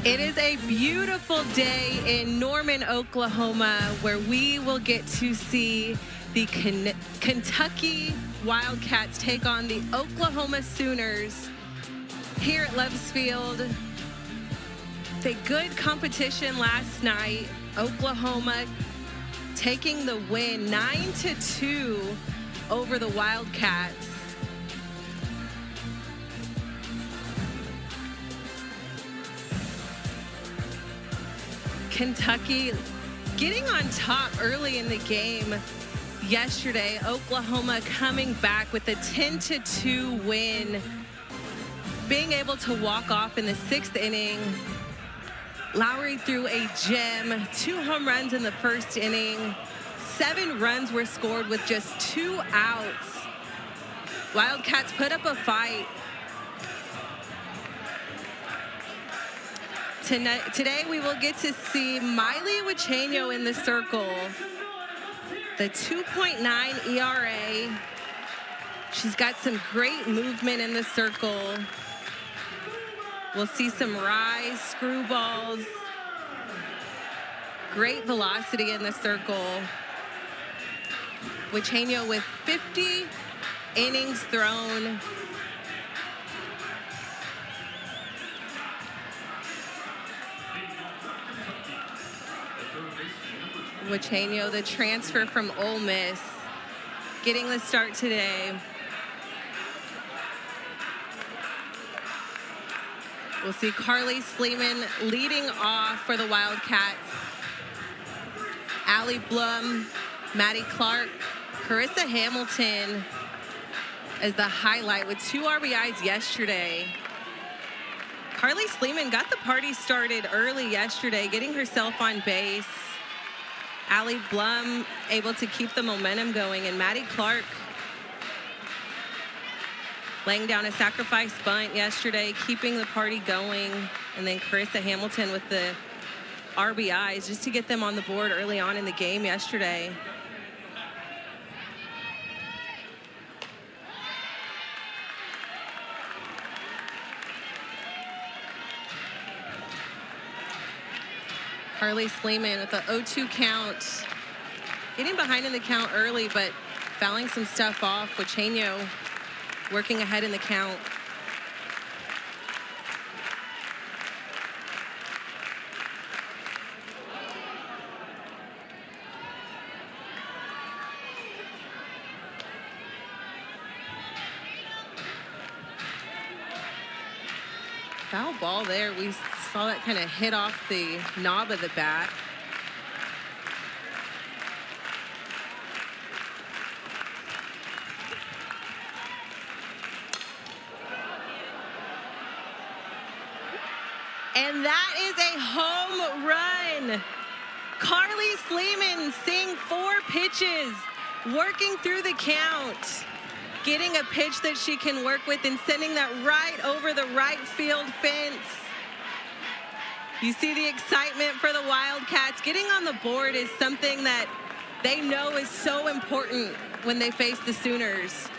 It is a beautiful day in Norman, Oklahoma, where we will get to see the Kentucky Wildcats take on the Oklahoma Sooners here at Loves Field. It's a good competition last night. Oklahoma taking the win 9-2 over the Wildcats. Kentucky getting on top early in the game yesterday. Oklahoma coming back with a 10-2 win, being able to walk off in the 6th inning. Lowry threw a gem, 2 home runs in the 1st inning. 7 runs were scored with just 2 outs. Wildcats put up a fight. Today we will get to see Miley Wichenio in the circle. The 2.9 ERA. She's got some great movement in the circle. We'll see some rise, screwballs. Great velocity in the circle. Wichenio with 50 innings thrown. Wichenio, the transfer from Ole Miss, getting the start today. We'll see Carly Sleeman leading off for the Wildcats. Allie Blum, Maddie Clark, Carissa Hamilton as the highlight with 2 RBIs yesterday. Carly Sleeman got the party started early yesterday, getting herself on base. Allie Blum able to keep the momentum going, and Maddie Clark laying down a sacrifice bunt yesterday, keeping the party going. And then Carissa Hamilton with the RBIs just to get them on the board early on in the game yesterday. Carly Sleeman with the 0-2 count. Getting behind in the count early, but fouling some stuff off. Wichenio working ahead in the count. Foul ball there. We saw that kind of hit off the knob of the bat. And that is a home run. Carly Sleeman seeing 4 pitches, working through the count, getting a pitch that she can work with and sending that right over the right field fence. You see the excitement for the Wildcats. Getting on the board is something that they know is so important when they face the Sooners.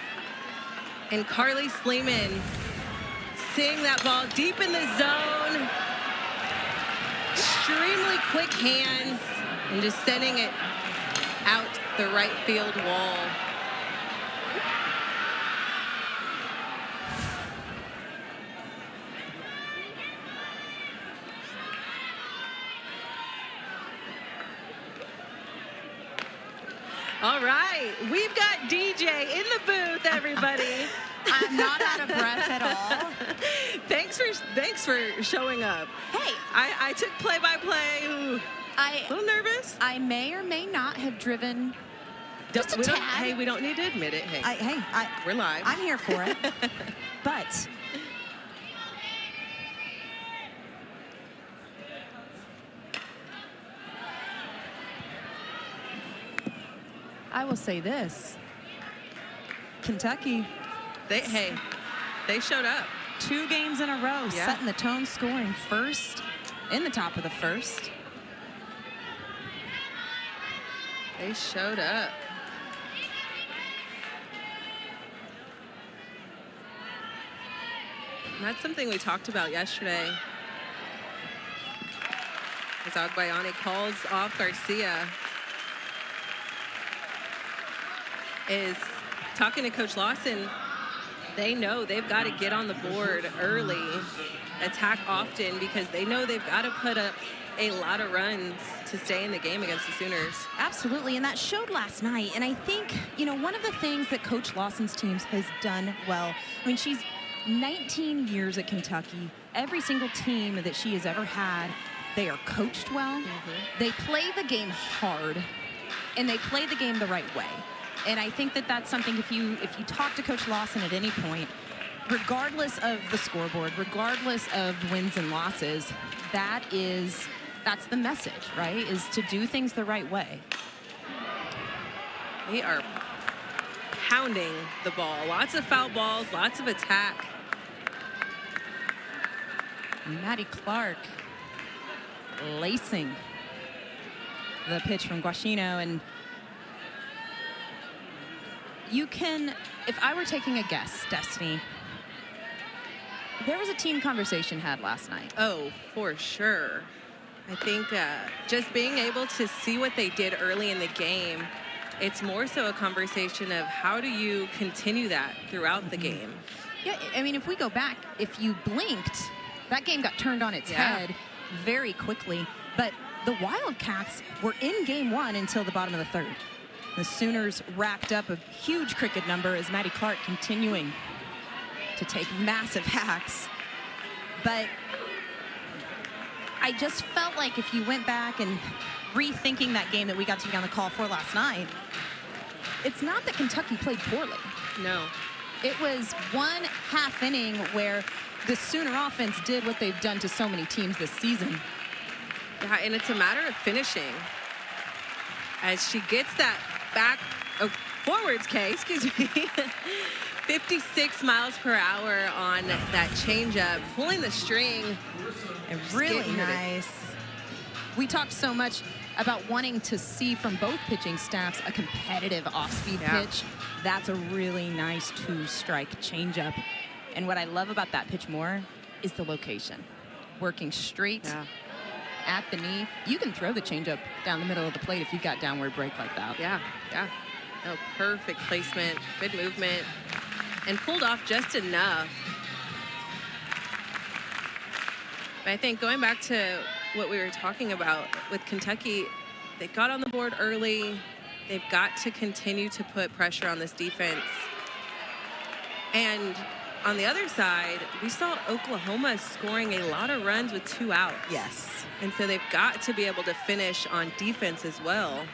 And Carly Sleeman seeing that ball deep in the zone. Extremely quick hands and just sending it out the right field wall. All right, we've got DJ in the booth, everybody. I'm not out of breath at all. Thanks for showing up. Hey, I took play-by-play. Ooh, a little nervous. I may or may not have driven just a tad. Hey, we don't need to admit it. Hey, we're live. I'm here for it. But I will say this. Kentucky, they showed up. 2 games in a row, setting the tone, scoring first in the top of the first. They showed up. And that's something we talked about yesterday. As Agbayani calls off Garcia. Is talking to Coach Lawson. They know they've got to get on the board early, attack often, because they know they've got to put up a lot of runs to stay in the game against the Sooners. Absolutely, and that showed last night. And I think, you know, one of the things that Coach Lawson's teams has done well, I mean, she's 19 years at Kentucky. Every single team that she has ever had, they are coached well. They play the game hard, and they play the game the right way. And I think that that's something, if you talk to Coach Lawson at any point, regardless of the scoreboard, regardless of wins and losses, that's the message, right? Is to do things the right way. They are pounding the ball. Lots of foul balls, lots of attack. Maddie Clark lacing the pitch from Guashino. And you can, if I were taking a guess, Destiny, there was a team conversation had last night. Oh, for sure. I think just being able to see what they did early in the game, it's more so a conversation of how do you continue that throughout the game. Yeah, I mean, if we go back, if you blinked, that game got turned on its head very quickly. But the Wildcats were in game one until the bottom of the third. The Sooners racked up a huge cricket number as Maddie Clark continuing to take massive hacks. But I just felt like if you went back and rethinking that game that we got to be on the call for last night, it's not that Kentucky played poorly. No. It was one half inning where the Sooner offense did what they've done to so many teams this season. Yeah, and it's a matter of finishing. As she gets that forwards K, excuse me, 56 miles per hour on that changeup, pulling the string. And really nice. We talked so much about wanting to see from both pitching staffs a competitive off-speed pitch. That's a really nice two-strike changeup. And what I love about that pitch more is the location. Working straight at the knee. You can throw the changeup down the middle of the plate if you've got downward break like that. Yeah. No, perfect placement, good movement, and pulled off just enough. But I think going back to what we were talking about with Kentucky, they got on the board early. They've got to continue to put pressure on this defense. And on the other side, we saw Oklahoma scoring a lot of runs with 2 outs. Yes. And so they've got to be able to finish on defense as well.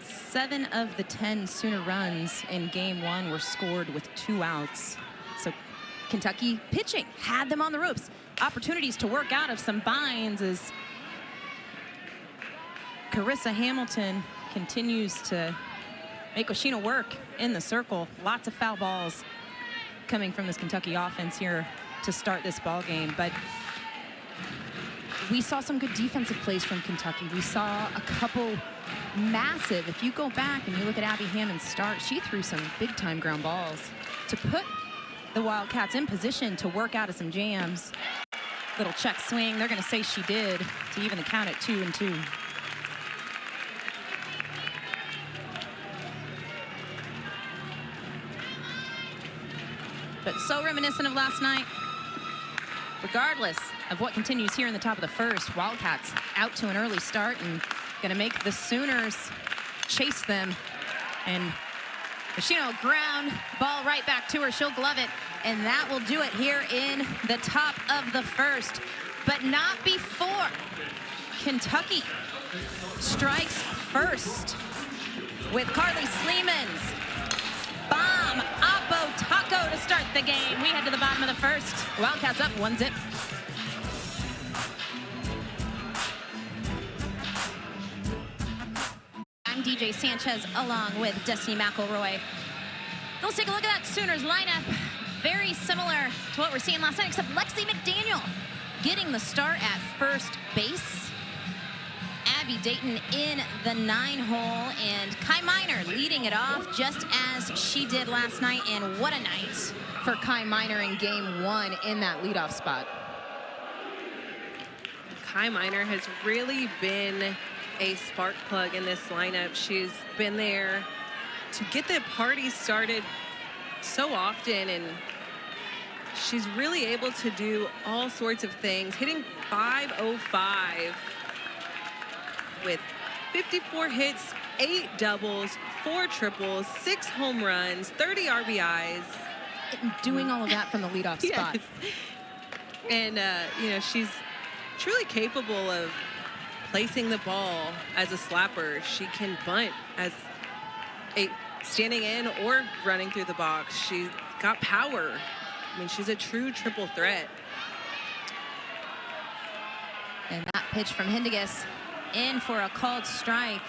7 of the 10 Sooner runs in game one were scored with 2 outs. So Kentucky pitching had them on the ropes. Opportunities to work out of some binds as Carissa Hamilton continues to make Guashino work in the circle. Lots of foul balls coming from this Kentucky offense here to start this ball game. But we saw some good defensive plays from Kentucky. We saw a couple massive, if you go back and you look at Abby Hammond's start, she threw some big-time ground balls to put the Wildcats in position to work out of some jams. Little check swing, they're going to say she did, to even the count at 2-2. But so reminiscent of last night. Regardless of what continues here in the top of the first, Wildcats out to an early start and going to make the Sooners chase them. And Guashino ground ball right back to her. She'll glove it, and that will do it here in the top of the first. But not before Kentucky strikes first with Carly Sleeman's bomb Oppo Taco to start the game. We head to the bottom of the first. Wildcats up 1-0. I'm DJ Sanchez along with Destiny McElroy. Let's take a look at that Sooners lineup. Very similar to what we're seeing last night, except Lexi McDaniel getting the start at first base. Abby Dayton in the 9-hole, and Kai Miner leading it off just as she did last night. And what a night for Kai Miner in game one in that leadoff spot. Ty Miner has really been a spark plug in this lineup. She's been there to get the party started so often, and she's really able to do all sorts of things, hitting .505 with 54 hits, 8 doubles, 4 triples, 6 home runs, 30 RBIs. Doing all of that from the leadoff spot. Yes. And, you know, she's truly capable of placing the ball as a slapper. She can bunt as a standing in or running through the box. She's got power. I mean, she's a true triple threat. And that pitch from Hindiguis in for a called strike.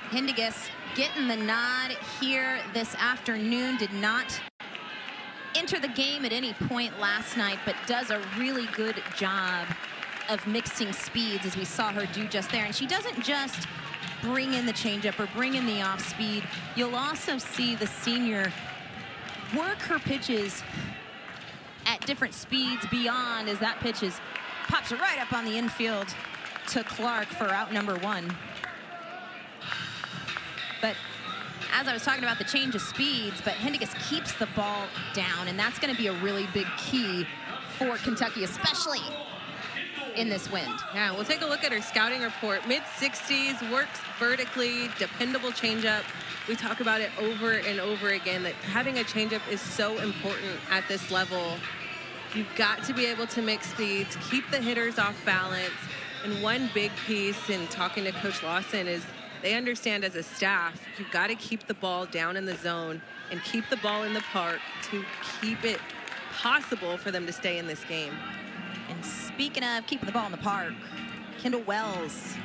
Hindiguis getting the nod here this afternoon. Did not enter the game at any point last night, but does a really good job of mixing speeds, as we saw her do just there. And she doesn't just bring in the changeup or bring in the off speed. You'll also see the senior work her pitches at different speeds beyond, as that pitch pops right up on the infield to Clark for out number 1. But as I was talking about the change of speeds, but Hindiguis keeps the ball down, and that's going to be a really big key for Kentucky, especially in this wind. Yeah, we'll take a look at her scouting report. Mid-60s, works vertically, dependable changeup. We talk about it over and over again, that having a changeup is so important at this level. You've got to be able to mix speeds, keep the hitters off balance. And one big piece in talking to Coach Lawson is they understand as a staff, you've got to keep the ball down in the zone and keep the ball in the park to keep it possible for them to stay in this game. And speaking of keeping the ball in the park, Kendall Wells,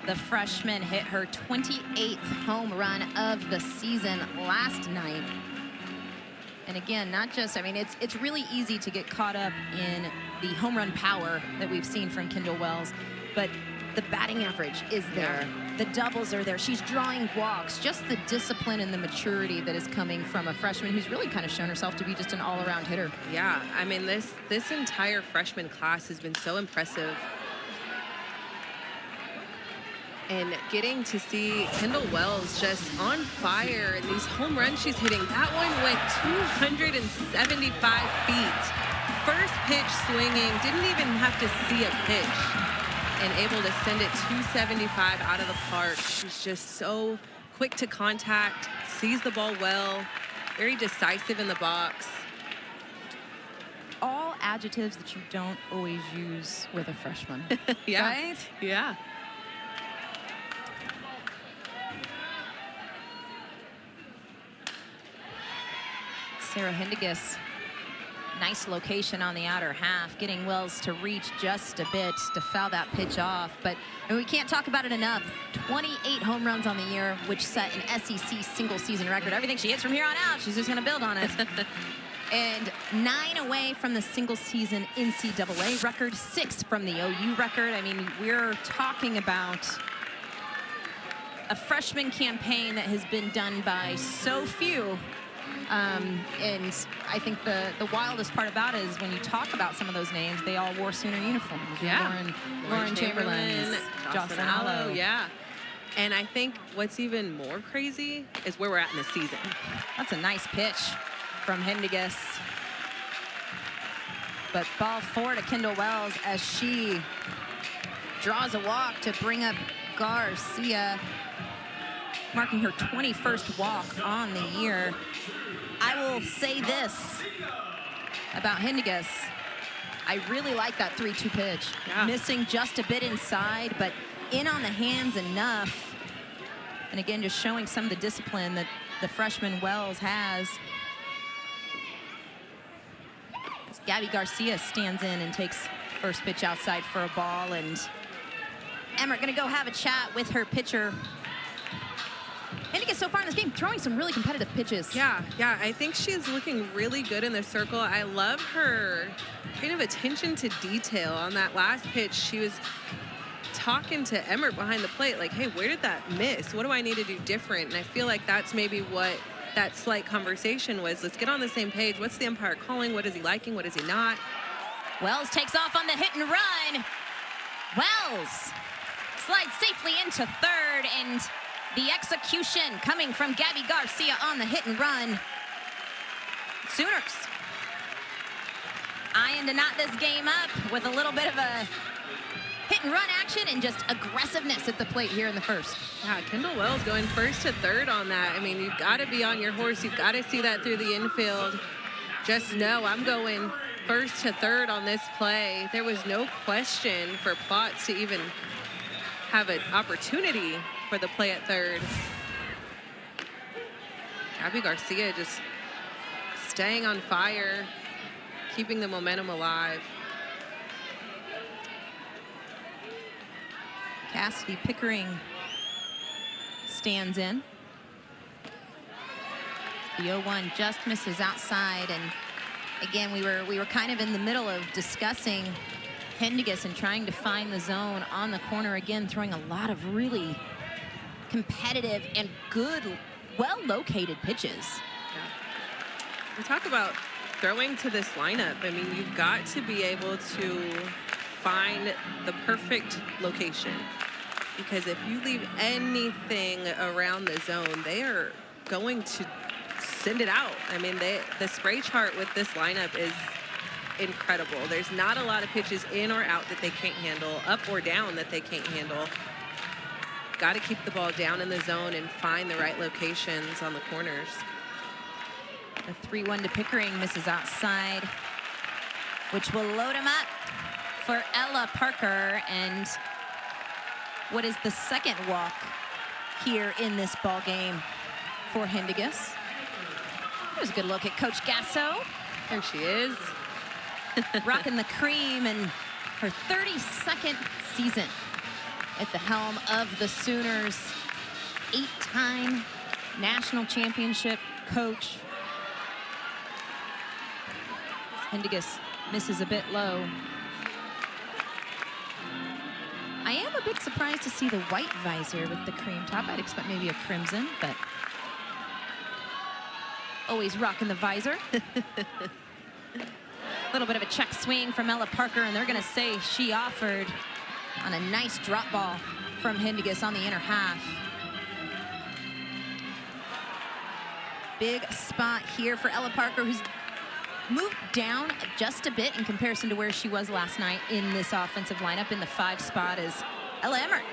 the freshman, hit her 28th home run of the season last night. And again, not just, I mean, it's really easy to get caught up in the home run power that we've seen from Kendall Wells, but the batting average is there. The doubles are there. She's drawing walks. Just the discipline and the maturity that is coming from a freshman who's really kind of shown herself to be just an all-around hitter. Yeah, I mean, this entire freshman class has been so impressive. And getting to see Kendall Wells just on fire, and these home runs she's hitting. That one went 275 feet. First pitch swinging, didn't even have to see a pitch, and able to send it 275 out of the park. She's just so quick to contact, sees the ball well, very decisive in the box. All adjectives that you don't always use with a freshman. Yeah. Right? Yeah. Sarah Hindiguis, nice location on the outer half, getting Wells to reach just a bit to foul that pitch off. But I mean, we can't talk about it enough. 28 home runs on the year, which set an SEC single season record. Everything she hits from here on out, she's just going to build on it. And 9 away from the single season NCAA record, 6 from the OU record. I mean, we're talking about a freshman campaign that has been done by so few. And I think the wildest part about it is when you talk about some of those names, they all wore Sooner uniforms. Yeah. Lauren Chamberlain, Jocelyn Allo. Yeah. And I think what's even more crazy is where we're at in the season. That's a nice pitch from Hindiguis. But ball 4 to Kendall Wells as she draws a walk to bring up Garcia, marking her 21st walk on the year. I will say this about Hindiguis. I really like that 3-2 pitch. Yeah. Missing just a bit inside, but in on the hands enough. And again, just showing some of the discipline that the freshman Wells has. As Gabby Garcia stands in and takes first pitch outside for a ball. And Emmert gonna go have a chat with her pitcher. Hindiguis so far in this game throwing some really competitive pitches. Yeah, I think she's looking really good in the circle. I love her kind of attention to detail on that last pitch. She was talking to Emmert behind the plate, like, hey, where did that miss? What do I need to do different? And I feel like that's maybe what that slight conversation was. Let's get on the same page. What's the umpire calling? What is he liking? What is he not? Wells takes off on the hit and run. Wells slides safely into third, and the execution coming from Gabby Garcia on the hit and run. Sooners eyeing to knot this game up with a little bit of a hit and run action and just aggressiveness at the plate here in the first. Yeah, Kendall Wells going first to third on that. I mean, you've got to be on your horse. You've got to see that through the infield. Just know I'm going first to third on this play. There was no question for Plotz to even have an opportunity for the play at third. Gabby Garcia just staying on fire, keeping the momentum alive. Cassidy Pickering stands in. The 0-1 just misses outside, and again, we were kind of in the middle of discussing Hendiges and trying to find the zone on the corner again, throwing a lot of really competitive and good, well-located pitches. Yeah. We talk about throwing to this lineup. I mean, you've got to be able to find the perfect location, because if you leave anything around the zone, they are going to send it out. I mean, the spray chart with this lineup is incredible. There's not a lot of pitches in or out that they can't handle, up or down that they can't handle. Got to keep the ball down in the zone and find the right locations on the corners. The 3-1 to Pickering misses outside, which will load him up for Ella Parker, and what is the second walk here in this ball game for Hendiges. There's a good look at Coach Gasso. There she is. Rocking the cream in her 32nd season at the helm of the Sooners. 8-time national championship coach. Hendiges misses a bit low. I am a bit surprised to see the white visor with the cream top. I'd expect maybe a crimson, but always rocking the visor. A little bit of a check swing from Ella Parker, and they're going to say she offered on a nice drop ball from Hendiges on the inner half. Big spot here for Ella Parker, who's moved down just a bit in comparison to where she was last night in this offensive lineup. In the 5 spot is Ella Emmert,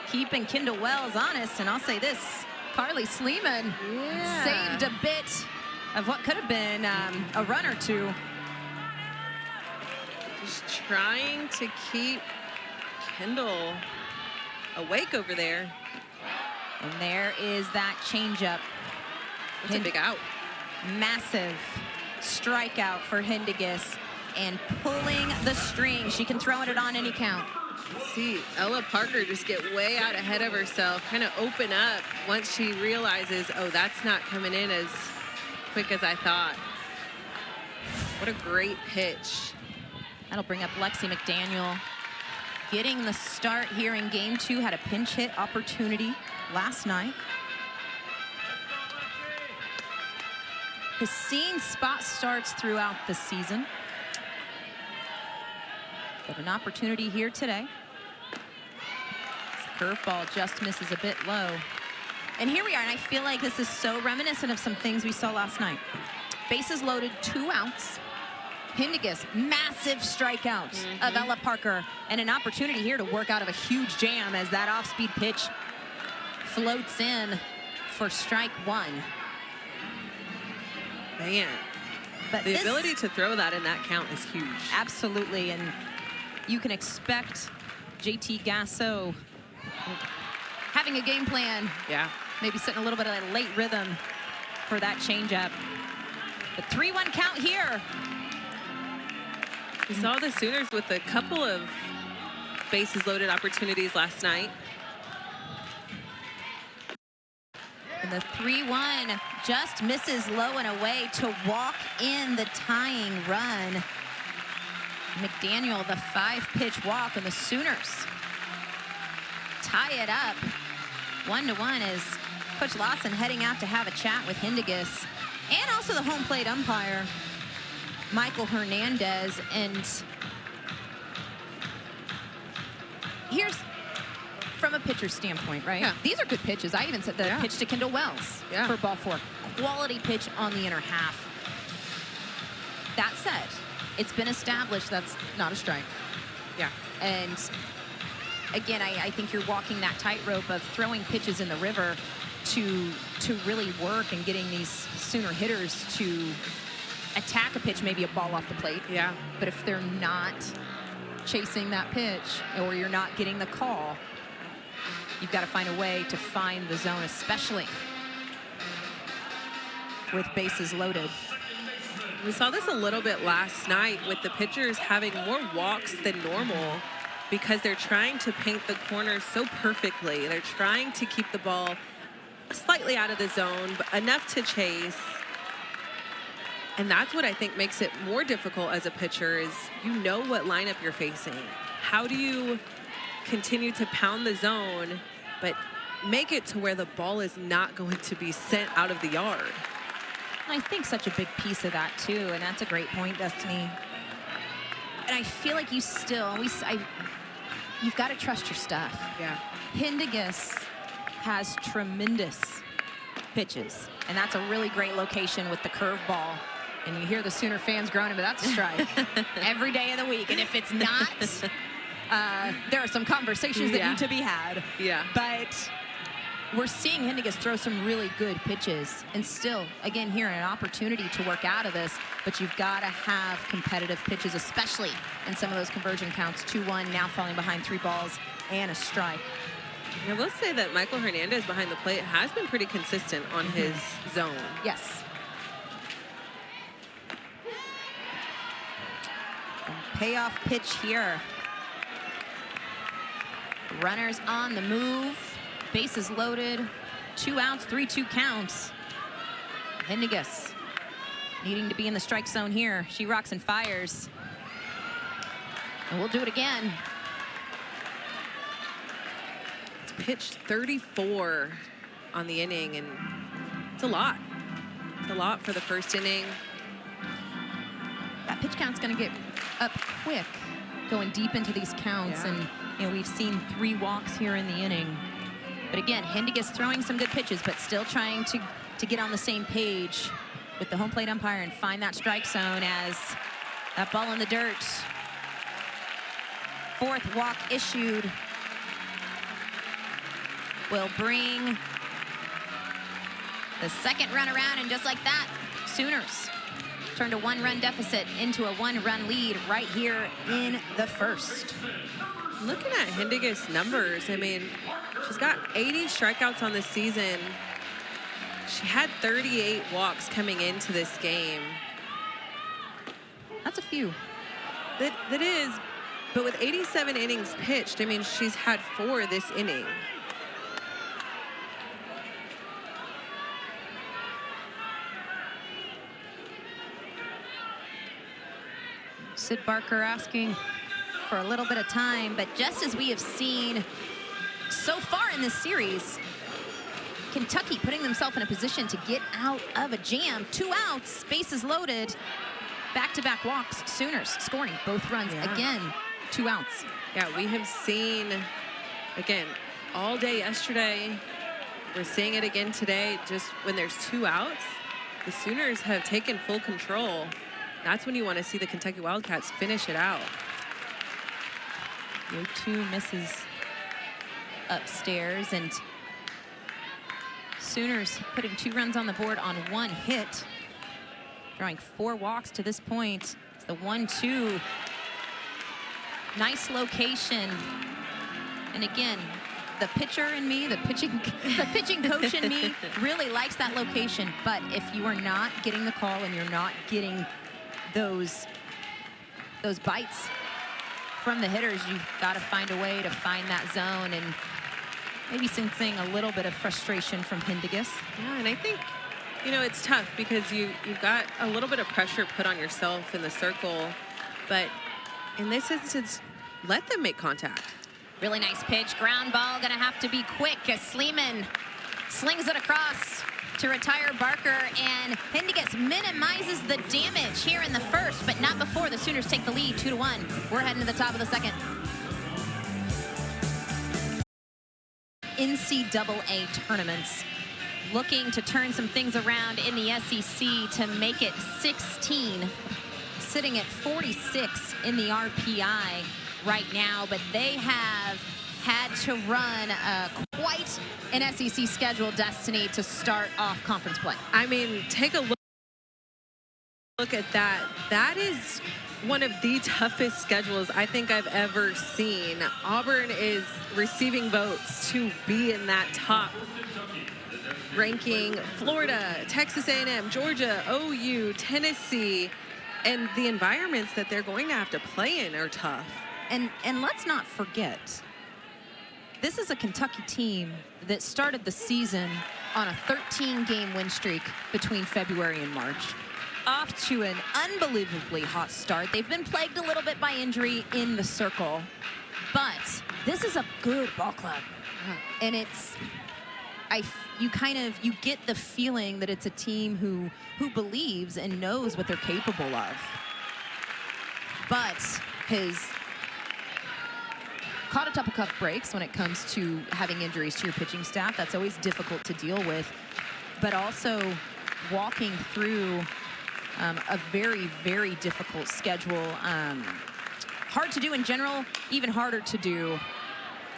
keeping Kendall Wells honest. And I'll say this, Carly Sleeman saved a bit of what could have been a run or two. Just trying to keep Kendall awake over there. And there is that changeup. It's a big out. Massive strikeout for Hendiges, and pulling the string. She can throw it on any count. See Ella Parker just get way out ahead of herself, kind of open up once she realizes, oh, that's not coming in as quick as I thought. What a great pitch. That'll bring up Lexi McDaniel. Getting the start here in game 2, had a pinch hit opportunity last night. Has seen spot starts throughout the season. But an opportunity here today. This curveball just misses a bit low. And here we are, and I feel like this is so reminiscent of some things we saw last night. Bases loaded, 2 outs. Hendiges, massive strikeout of Ella Parker, and an opportunity here to work out of a huge jam as that off-speed pitch floats in for strike 1. Man, but the ability to throw that in that count is huge. Absolutely, and you can expect JT Gasso having a game plan. Yeah. Maybe setting a little bit of a late rhythm for that changeup. The 3-1 count here. We saw the Sooners with a couple of bases loaded opportunities last night. And the 3-1 just misses low and away to walk in the tying run. McDaniel, the 5-pitch walk, and the Sooners tie it up 1-1 as Coach Lawson heading out to have a chat with Hendiges and also the home plate umpire. Michael Hernandez. And here's from a pitcher's standpoint, right? Yeah. These are good pitches. I even said the pitch to Kendall Wells for ball 4. Quality pitch on the inner half. That said, it's been established that's not a strike. Yeah. And again, I think you're walking that tightrope of throwing pitches in the river to really work and getting these Sooner hitters to attack a pitch, maybe a ball off the plate. Yeah. But if they're not chasing that pitch or you're not getting the call, you've got to find a way to find the zone, especially with bases loaded. We saw this a little bit last night with the pitchers having more walks than normal because they're trying to paint the corners so perfectly. They're trying to keep the ball slightly out of the zone, but enough to chase. And that's what I think makes it more difficult as a pitcher is you know what lineup you're facing. How do you continue to pound the zone, but make it to where the ball is not going to be sent out of the yard? I think such a big piece of that too, and that's a great point, Destiny. And I feel like you still, you've got to trust your stuff. Yeah. Hindegis has tremendous pitches, and that's a really great location with the curveball. And you hear the Sooner fans groaning, but that's a strike every day of the week. And if it's not, there are some conversations that need to be had. Yeah. But we're seeing Hindegis throw some really good pitches, and still, again, here an opportunity to work out of this, but you've got to have competitive pitches, especially in some of those conversion counts. 2-1, now falling behind 3 balls and a strike. I will say that Michael Hernandez behind the plate has been pretty consistent on his zone. Yes. And payoff pitch here. Runners on the move. Bases loaded. 2 outs, 3-2 counts. Hindegis needing to be in the strike zone here. She rocks and fires. And we'll do it again. It's pitched 34 on the inning, and it's a lot. It's a lot for the first inning. That pitch count's going to get up quick going deep into these counts. And you know, we've seen 3 walks here in the inning. But again, Hindegis throwing some good pitches, but still trying to get on the same page with the home plate umpire and find that strike zone as that ball in the dirt. 4th walk issued will bring the 2nd run around, and just like that, Sooners turned a 1-run deficit into a 1-run lead right here in the 1st. Looking at Hindegis' numbers, I mean, she's got 80 strikeouts on this season. She had 38 walks coming into this game. That's a few. That is, but with 87 innings pitched, I mean, she's had 4 this inning. Sid Barker asking for a little bit of time, but just as we have seen so far in this series, Kentucky putting themselves in a position to get out of a jam. 2 outs, bases loaded, back-to-back walks. Sooners scoring both runs again. 2 outs. Yeah, we have seen, again, all day yesterday. We're seeing it again today. Just when there's 2 outs, the Sooners have taken full control. That's when you want to see the Kentucky Wildcats finish it out. 2 misses upstairs, and Sooners putting 2 runs on the board on 1 hit, drawing 4 walks to this point. It's the 1-2. Nice location. And again, the pitcher in me, the pitching coach in me really likes that location. But if you are not getting the call and you're not getting those bites from the hitters, you've got to find a way to find that zone, and maybe sensing a little bit of frustration from Hindegis. Yeah, and I think, you know, it's tough because you've got a little bit of pressure put on yourself in the circle, but in this instance, let them make contact. Really nice pitch, ground ball, gonna have to be quick as Sleeman slings it across to retire Barker, and Hindigues minimizes the damage here in the first, but not before the Sooners take the lead 2-1. We're heading to the top of the second. NCAA tournaments looking to turn some things around in the SEC to make it 16, sitting at 46 in the RPI right now, but they have had to run quite an SEC schedule, Destiny, to start off conference play. I mean, take a look at that. That is one of the toughest schedules I think I've ever seen. Auburn is receiving votes to be in that top ranking. Florida, Texas A&M, Georgia, OU, Tennessee, and the environments that they're going to have to play in are tough. And let's not forget, this is a Kentucky team that started the season on a 13-game win streak between February and March. Off to an unbelievably hot start. They've been plagued a little bit by injury in the circle, but this is a good ball club. And it's, you get the feeling that it's a team who believes and knows what they're capable of, but has caught a couple cuff breaks when it comes to having injuries to your pitching staff. That's always difficult to deal with, but also walking through a very, very difficult schedule. Hard to do in general, even harder to do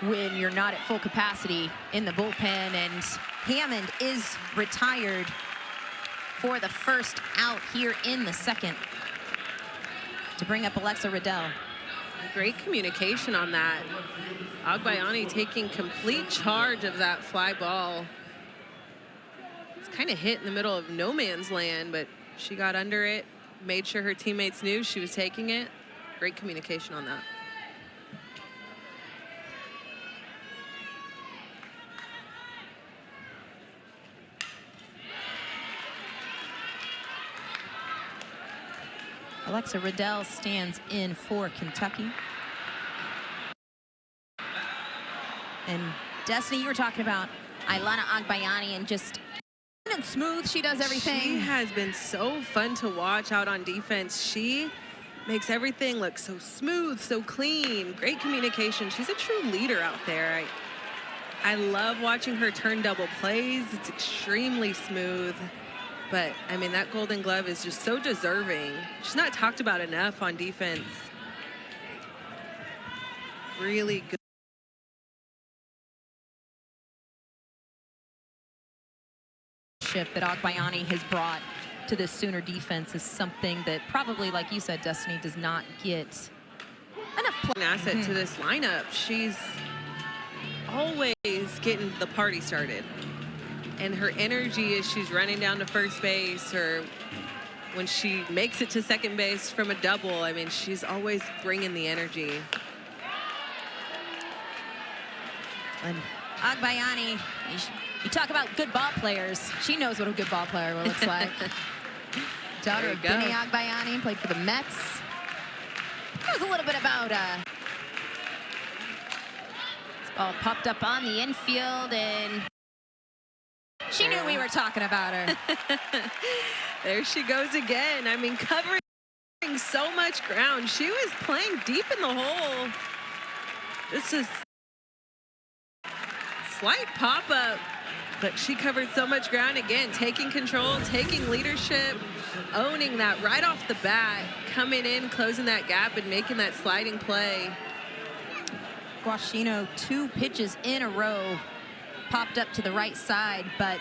when you're not at full capacity in the bullpen. And Hammond is retired for the first out here in the second to bring up Alexa Riddell. Great communication on that. Agbayani taking complete charge of that fly ball. It's kind of hit in the middle of no man's land, but she got under it, made sure her teammates knew she was taking it. Great communication on that. Alexa Riddell stands in for Kentucky. And Destiny, you were talking about Ailana Agbayani and just and smooth. She does everything. She has been so fun to watch out on defense. She makes everything look so smooth, so clean. Great communication. She's a true leader out there. I love watching her turn double plays. It's extremely smooth. But, I mean, that Golden Glove is just so deserving. She's not talked about enough on defense. Really good. That Agbayani has brought to this Sooner defense is something that probably, like you said, Destiny, does not get enough play. An asset to this lineup. She's always getting the party started. And her energy as she's running down to first base or when she makes it to second base from a double, I mean, she's always bringing the energy. And Agbayani, you talk about good ball players. She knows what a good ball player looks like. Daughter of Benny Agbayani, played for the Mets. Knows a little bit about this ball popped up on the infield, and she knew we were talking about her. There she goes again. I mean, covering so much ground. She was playing deep in the hole. This is slight pop-up, but she covered so much ground again, taking control, taking leadership, owning that right off the bat, coming in, closing that gap, and making that sliding play. Guashino, 2 pitches in a row, popped up to the right side, but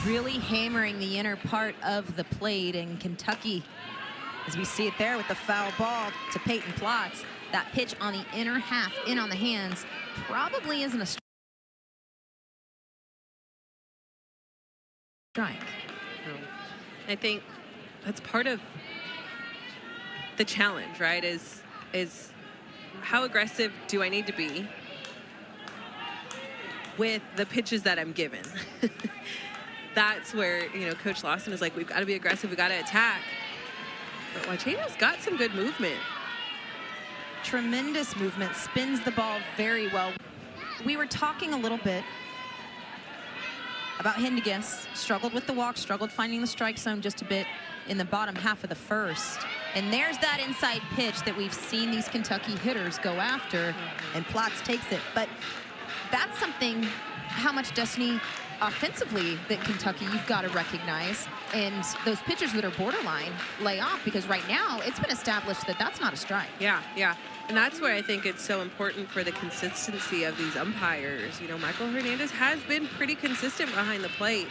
really hammering the inner part of the plate. And Kentucky, as we see it there with the foul ball to Peyton Plotz, that pitch on the inner half, in on the hands, probably isn't a strike. I think that's part of the challenge, right? Is how aggressive do I need to be with the pitches that I'm given? That's where, you know, Coach Lawson is like, we've got to be aggressive, we've got to attack. But Wacheno's got some good movement. Tremendous movement, spins the ball very well. We were talking a little bit about Hindegis. Struggled with the walk, struggled finding the strike zone just a bit in the bottom half of the first. And there's that inside pitch that we've seen these Kentucky hitters go after, and Platts takes it. But that's something, how much destiny offensively that Kentucky you've got to recognize. And those pitchers that are borderline lay off, because right now it's been established that that's not a strike. Yeah. And that's where I think it's so important for the consistency of these umpires. You know, Michael Hernandez has been pretty consistent behind the plate.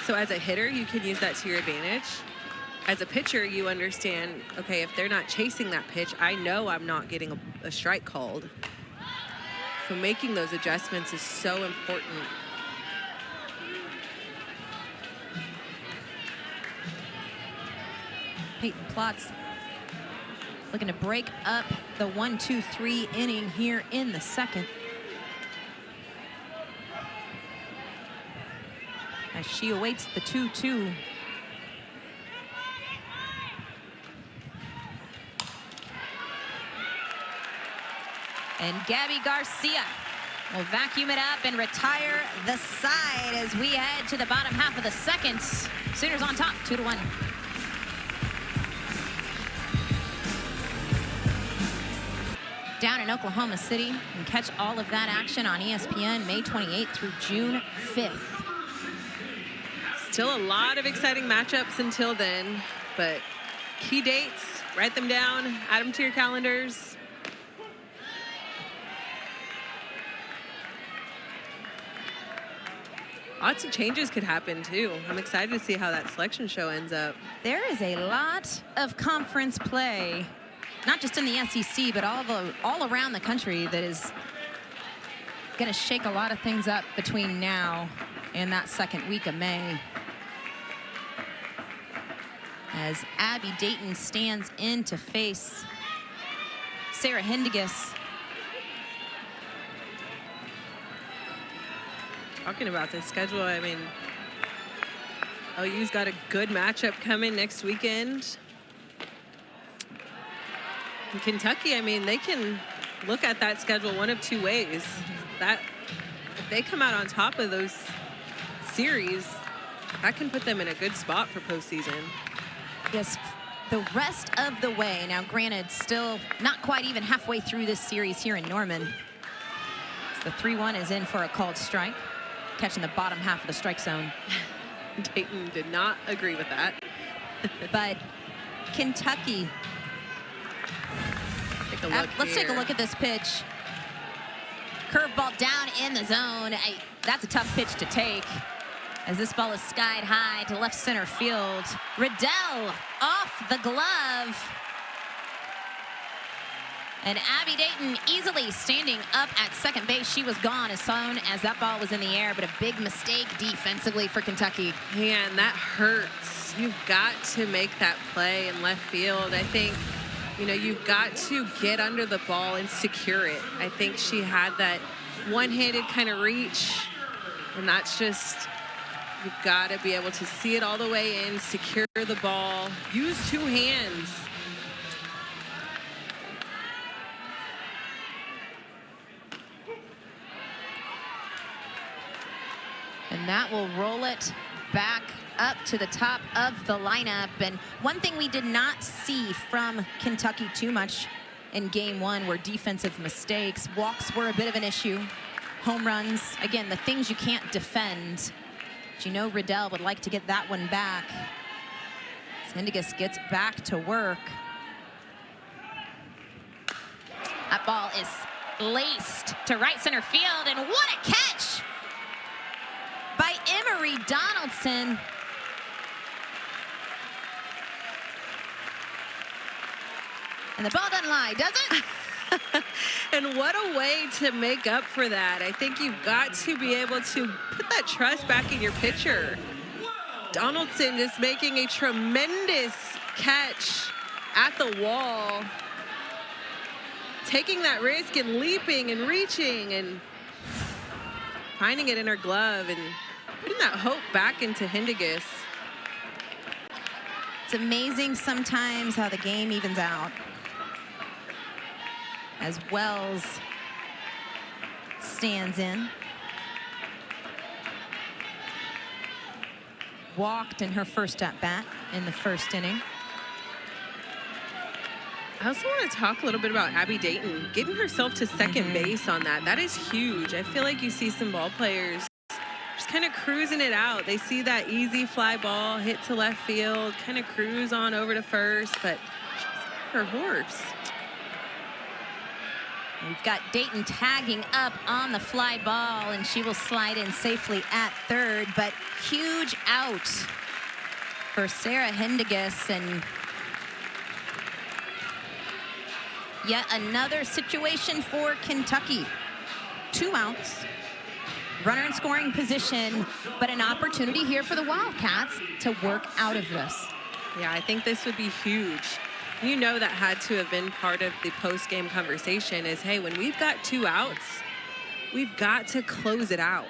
So as a hitter, you can use that to your advantage. As a pitcher, you understand, okay, if they're not chasing that pitch, I know I'm not getting a strike called. So making those adjustments is so important. Peyton Platts looking to break up the 1-2-3 inning here in the second, as she awaits the 2-2. And Gabby Garcia will vacuum it up and retire the side as we head to the bottom half of the second. Sooners on top, 2-1. Down in Oklahoma City, and catch all of that action on ESPN May 28th through June 5th. Still a lot of exciting matchups until then, but key dates, write them down, add them to your calendars. Lots of changes could happen too. I'm excited to see how that selection show ends up. There is a lot of conference play, not just in the SEC, but all around the country, that is going to shake a lot of things up between now and that second week of May. As Abby Dayton stands in to face Sarah Hindegis. Talking about the schedule, I mean, OU's got a good matchup coming next weekend. In Kentucky, I mean, they can look at that schedule one of two ways. That if they come out on top of those series, that can put them in a good spot for postseason. Yes, the rest of the way. Now, granted, still not quite even halfway through this series here in Norman. So the 3-1 is in for a called strike, catching the bottom half of the strike zone. Dayton did not agree with that. But Kentucky. Let's take a look at this pitch. Curveball down in the zone. That's a tough pitch to take, as this ball is skied high to left center field. Riddell off the glove. And Abby Dayton easily standing up at second base. She was gone as soon as that ball was in the air, but a big mistake defensively for Kentucky. Man, that hurts. You've got to make that play in left field. I think, you know, you've got to get under the ball and secure it. I think she had that one-handed kind of reach, and that's just, you've got to be able to see it all the way in, secure the ball, use two hands. And that will roll it back up to the top of the lineup. And one thing we did not see from Kentucky too much in game one were defensive mistakes. Walks were a bit of an issue. Home runs, again, the things you can't defend. But you know Riddell would like to get that one back. Hindegis gets back to work. That ball is laced to right center field, and what a catch by Emery Donaldson. And the ball doesn't lie, does it? And what a way to make up for that. I think you've got to be able to put that trust back in your pitcher. Donaldson just making a tremendous catch at the wall, taking that risk and leaping and reaching and finding it in her glove and putting that hope back into Hindegis. It's amazing sometimes how the game evens out. As Wells stands in. walked in her first at bat in the first inning. I also want to talk a little bit about Abby Dayton getting herself to second base on that. That is huge. I feel like you see some ball players just kind of cruising it out. They see that easy fly ball hit to left field, kind of cruise on over to first, but her horse. We've got Dayton tagging up on the fly ball, and she will slide in safely at third, but huge out for Sarah Hendiges, and yet another situation for Kentucky. 2 outs, runner in scoring position, but an opportunity here for the Wildcats to work out of this. Yeah, I think this would be huge. You know that had to have been part of the post-game conversation is, hey, when we've got 2 outs, we've got to close it out.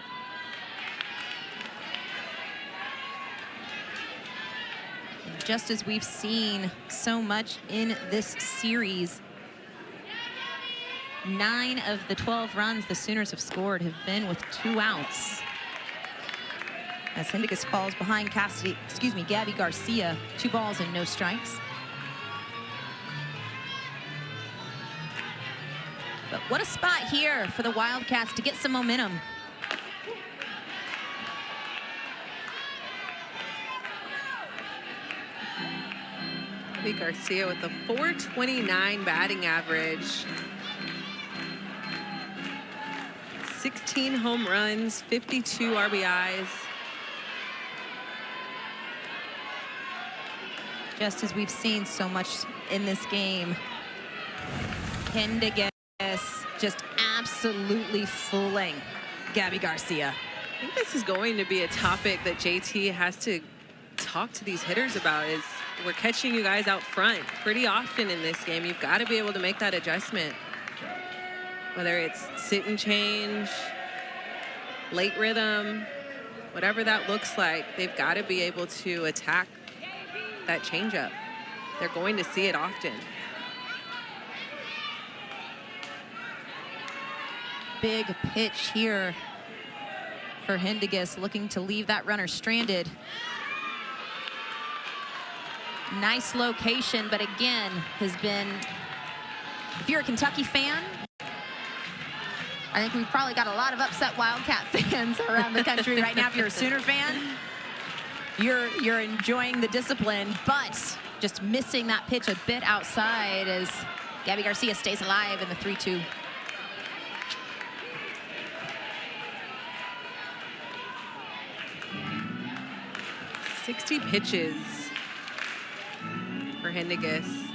And just as we've seen so much in this series, 9 of the 12 runs the Sooners have scored have been with 2 outs. As Hendiges falls behind Gabby Garcia, 2 balls and no strikes. But what a spot here for the Wildcats to get some momentum. Gabby Garcia with a .429 batting average. 16 home runs, 52 RBIs. Just as we've seen so much in this game, Hendiges just absolutely fooling Gabby Garcia. I think this is going to be a topic that JT has to talk to these hitters about. Is we're catching you guys out front pretty often in this game. You've got to be able to make that adjustment. Whether it's sit and change, late rhythm, whatever that looks like, they've got to be able to attack that changeup. They're going to see it often. Big pitch here for Hendiges, looking to leave that runner stranded. Nice location, but again, has been, if you're a Kentucky fan, I think we've probably got a lot of upset Wildcat fans around the country right now. If you're a Sooner fan, you're enjoying the discipline, but just missing that pitch a bit outside as Gabby Garcia stays alive in the 3-2. "60 pitches for Hendiges.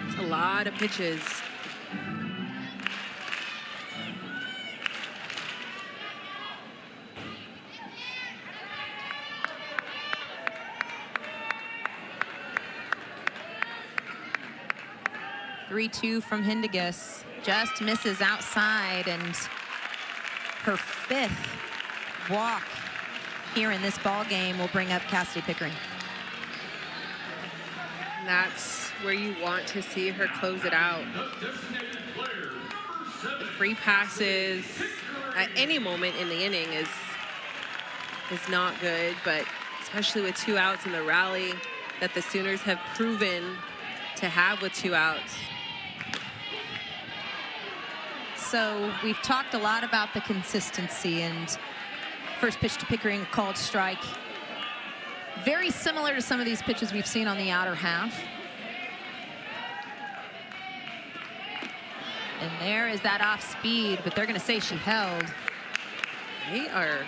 It's a lot of pitches. Three-two from Hendiges, just misses outside, and her 5th walk here in this ball game will bring up Cassidy Pickering. That's where you want to see her close it out. The free passes at any moment in the inning is not good, but especially with 2 outs in the rally that the Sooners have proven to have with 2 outs. So we've talked a lot about the consistency, and first pitch to Pickering, a called strike. Very similar to some of these pitches we've seen on the outer half. And there is that off speed, but they're going to say she held. They are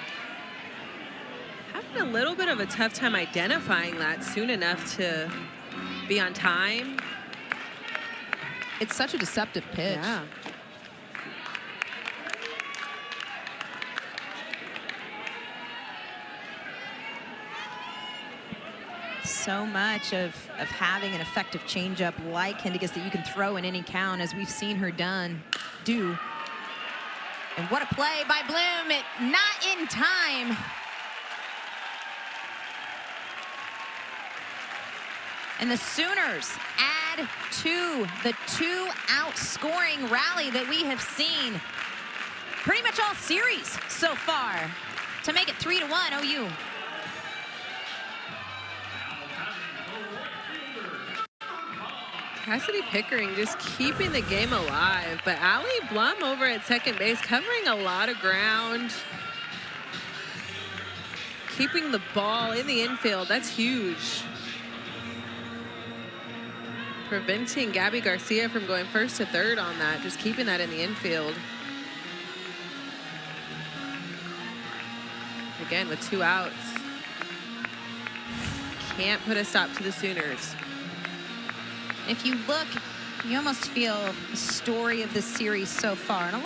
having a little bit of a tough time identifying that soon enough to be on time. It's such a deceptive pitch. Yeah. So much of having an effective changeup like Hendiges that you can throw in any count, as we've seen her do. And what a play by Bloom. It not in time. And the Sooners add to the 2-out scoring rally that we have seen pretty much all series so far to make it 3-1 OU. Cassidy Pickering just keeping the game alive, but Allie Blum over at second base covering a lot of ground. Keeping the ball in the infield, that's huge. Preventing Gabby Garcia from going first to third on that, just keeping that in the infield. Again, with 2 outs. Can't put a stop to the Sooners. If you look, you almost feel the story of this series so far. And a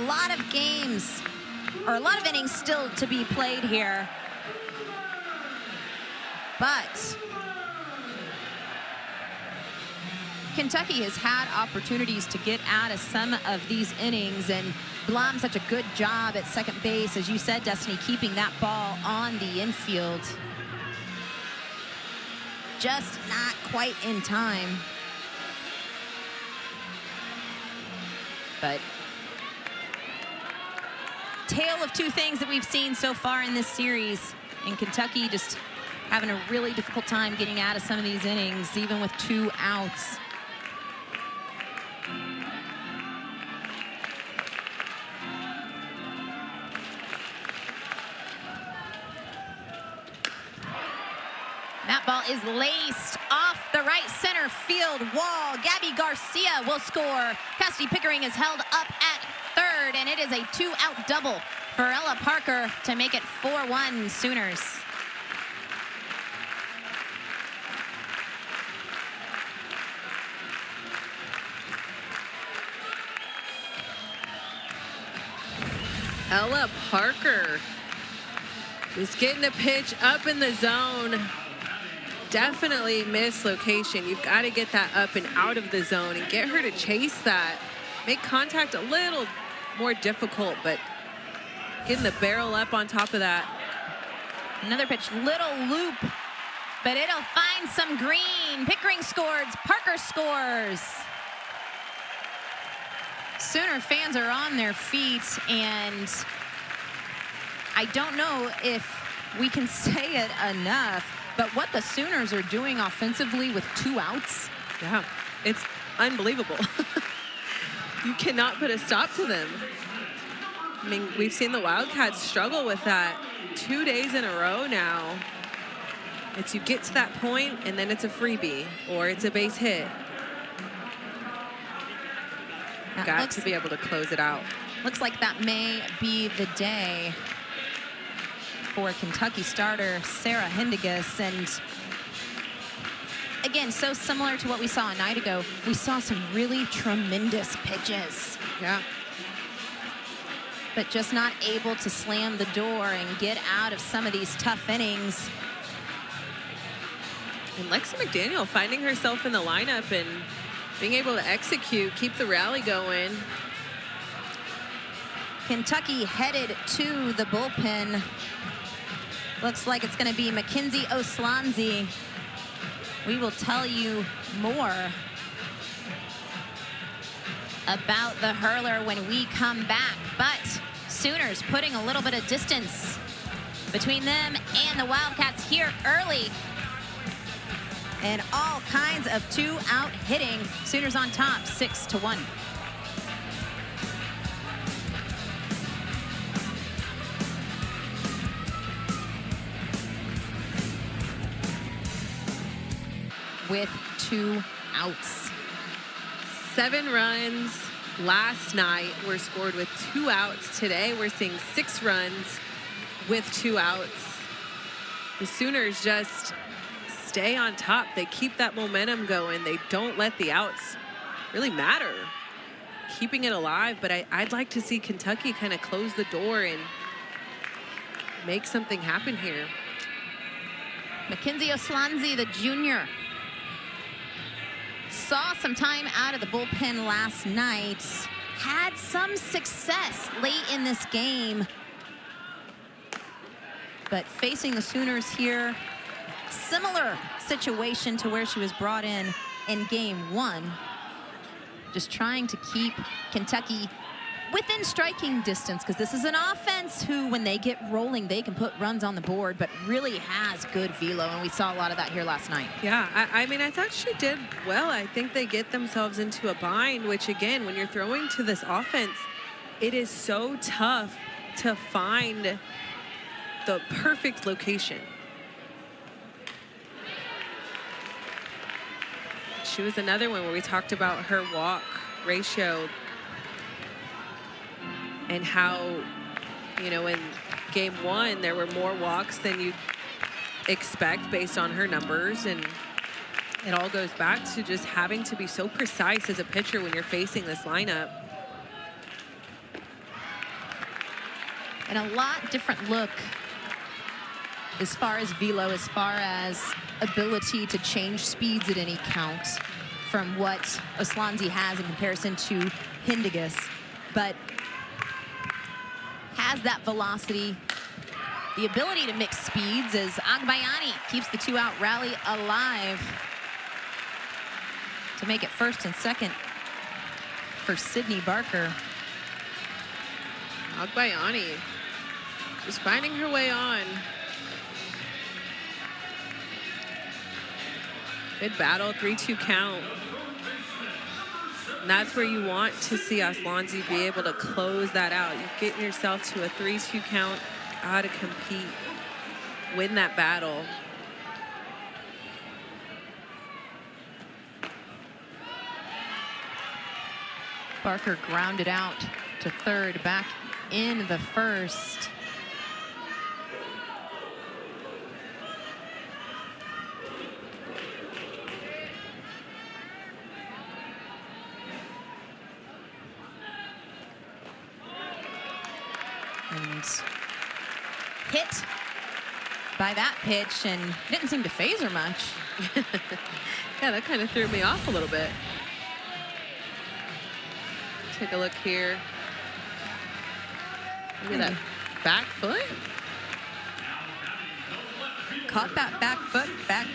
lot of games, or a lot of innings still to be played here. But Kentucky has had opportunities to get out of some of these innings, and Blum such a good job at second base, as you said, Destiny, keeping that ball on the infield. Just not quite in time. But tale of two things that we've seen so far in this series. And Kentucky just having a really difficult time getting out of some of these innings, even with 2 outs. That ball is laced off the right center field wall. Gabby Garcia will score. Cassidy Pickering is held up at third, and it is a 2-out double for Ella Parker to make it 4-1 Sooners. Ella Parker just getting the pitch up in the zone. Definitely missed location. You've got to get that up and out of the zone and get her to chase that. Make contact a little more difficult, but getting the barrel up on top of that. Another pitch, little loop, but it'll find some green. Pickering scores, Parker scores. Sooner fans are on their feet, and I don't know if we can say it enough, but what the Sooners are doing offensively with 2 outs. Yeah, it's unbelievable. You cannot put a stop to them. I mean, we've seen the Wildcats struggle with that 2 days in a row now. It's you get to that point and then it's a freebie or it's a base hit. Got to be able to close it out. Looks like that may be the day for Kentucky starter Sarah Hindigas. And again, so similar to what we saw a night ago, we saw some really tremendous pitches. Yeah. But just not able to slam the door and get out of some of these tough innings. And Lexi McDaniel finding herself in the lineup and being able to execute, keep the rally going. Kentucky headed to the bullpen. Looks like it's going to be Mackenzie Oslanzi. We will tell you more about the hurler when we come back. But Sooners putting a little bit of distance between them and the Wildcats here early. And all kinds of 2-out hitting. Sooners on top, 6-1. With 2 outs. 7 runs last night were scored with 2 outs. Today we're seeing 6 runs with 2 outs. The Sooners just stay on top. They keep that momentum going. They don't let the outs really matter. Keeping it alive, but I'd like to see Kentucky kind of close the door and make something happen here. Mackenzie Oslanzi, the junior, saw some time out of the bullpen last night. Had some success late in this game. But facing the Sooners here, similar situation to where she was brought in game 1. Just trying to keep Kentucky within striking distance, because this is an offense who, when they get rolling, they can put runs on the board, but really has good velo, and we saw a lot of that here last night. Yeah, I mean, I thought she did well. I think they get themselves into a bind, which, again, when you're throwing to this offense, it is so tough to find the perfect location. She was another one where we talked about her walk ratio and how, you know, in game one, there were more walks than you'd expect based on her numbers. And it all goes back to just having to be so precise as a pitcher when you're facing this lineup. And a lot different look as far as velo, as far as ability to change speeds at any count from what Aslanzi has in comparison to Hindigas. But has that velocity, the ability to mix speeds, as Agbayani keeps the 2-out rally alive to make it first and second for Sydney Barker. Agbayani just finding her way on. Good battle, 3-2 count. And that's where you want to see Aslanzi be able to close that out. You get yourself to a 3-2 count, how to compete, win that battle. Barker grounded out to third, back in the first. And hit by that pitch, and didn't seem to phase her much. Yeah, that kind of threw me off a little bit. Take a look here. Maybe that back foot? Caught that back foot, back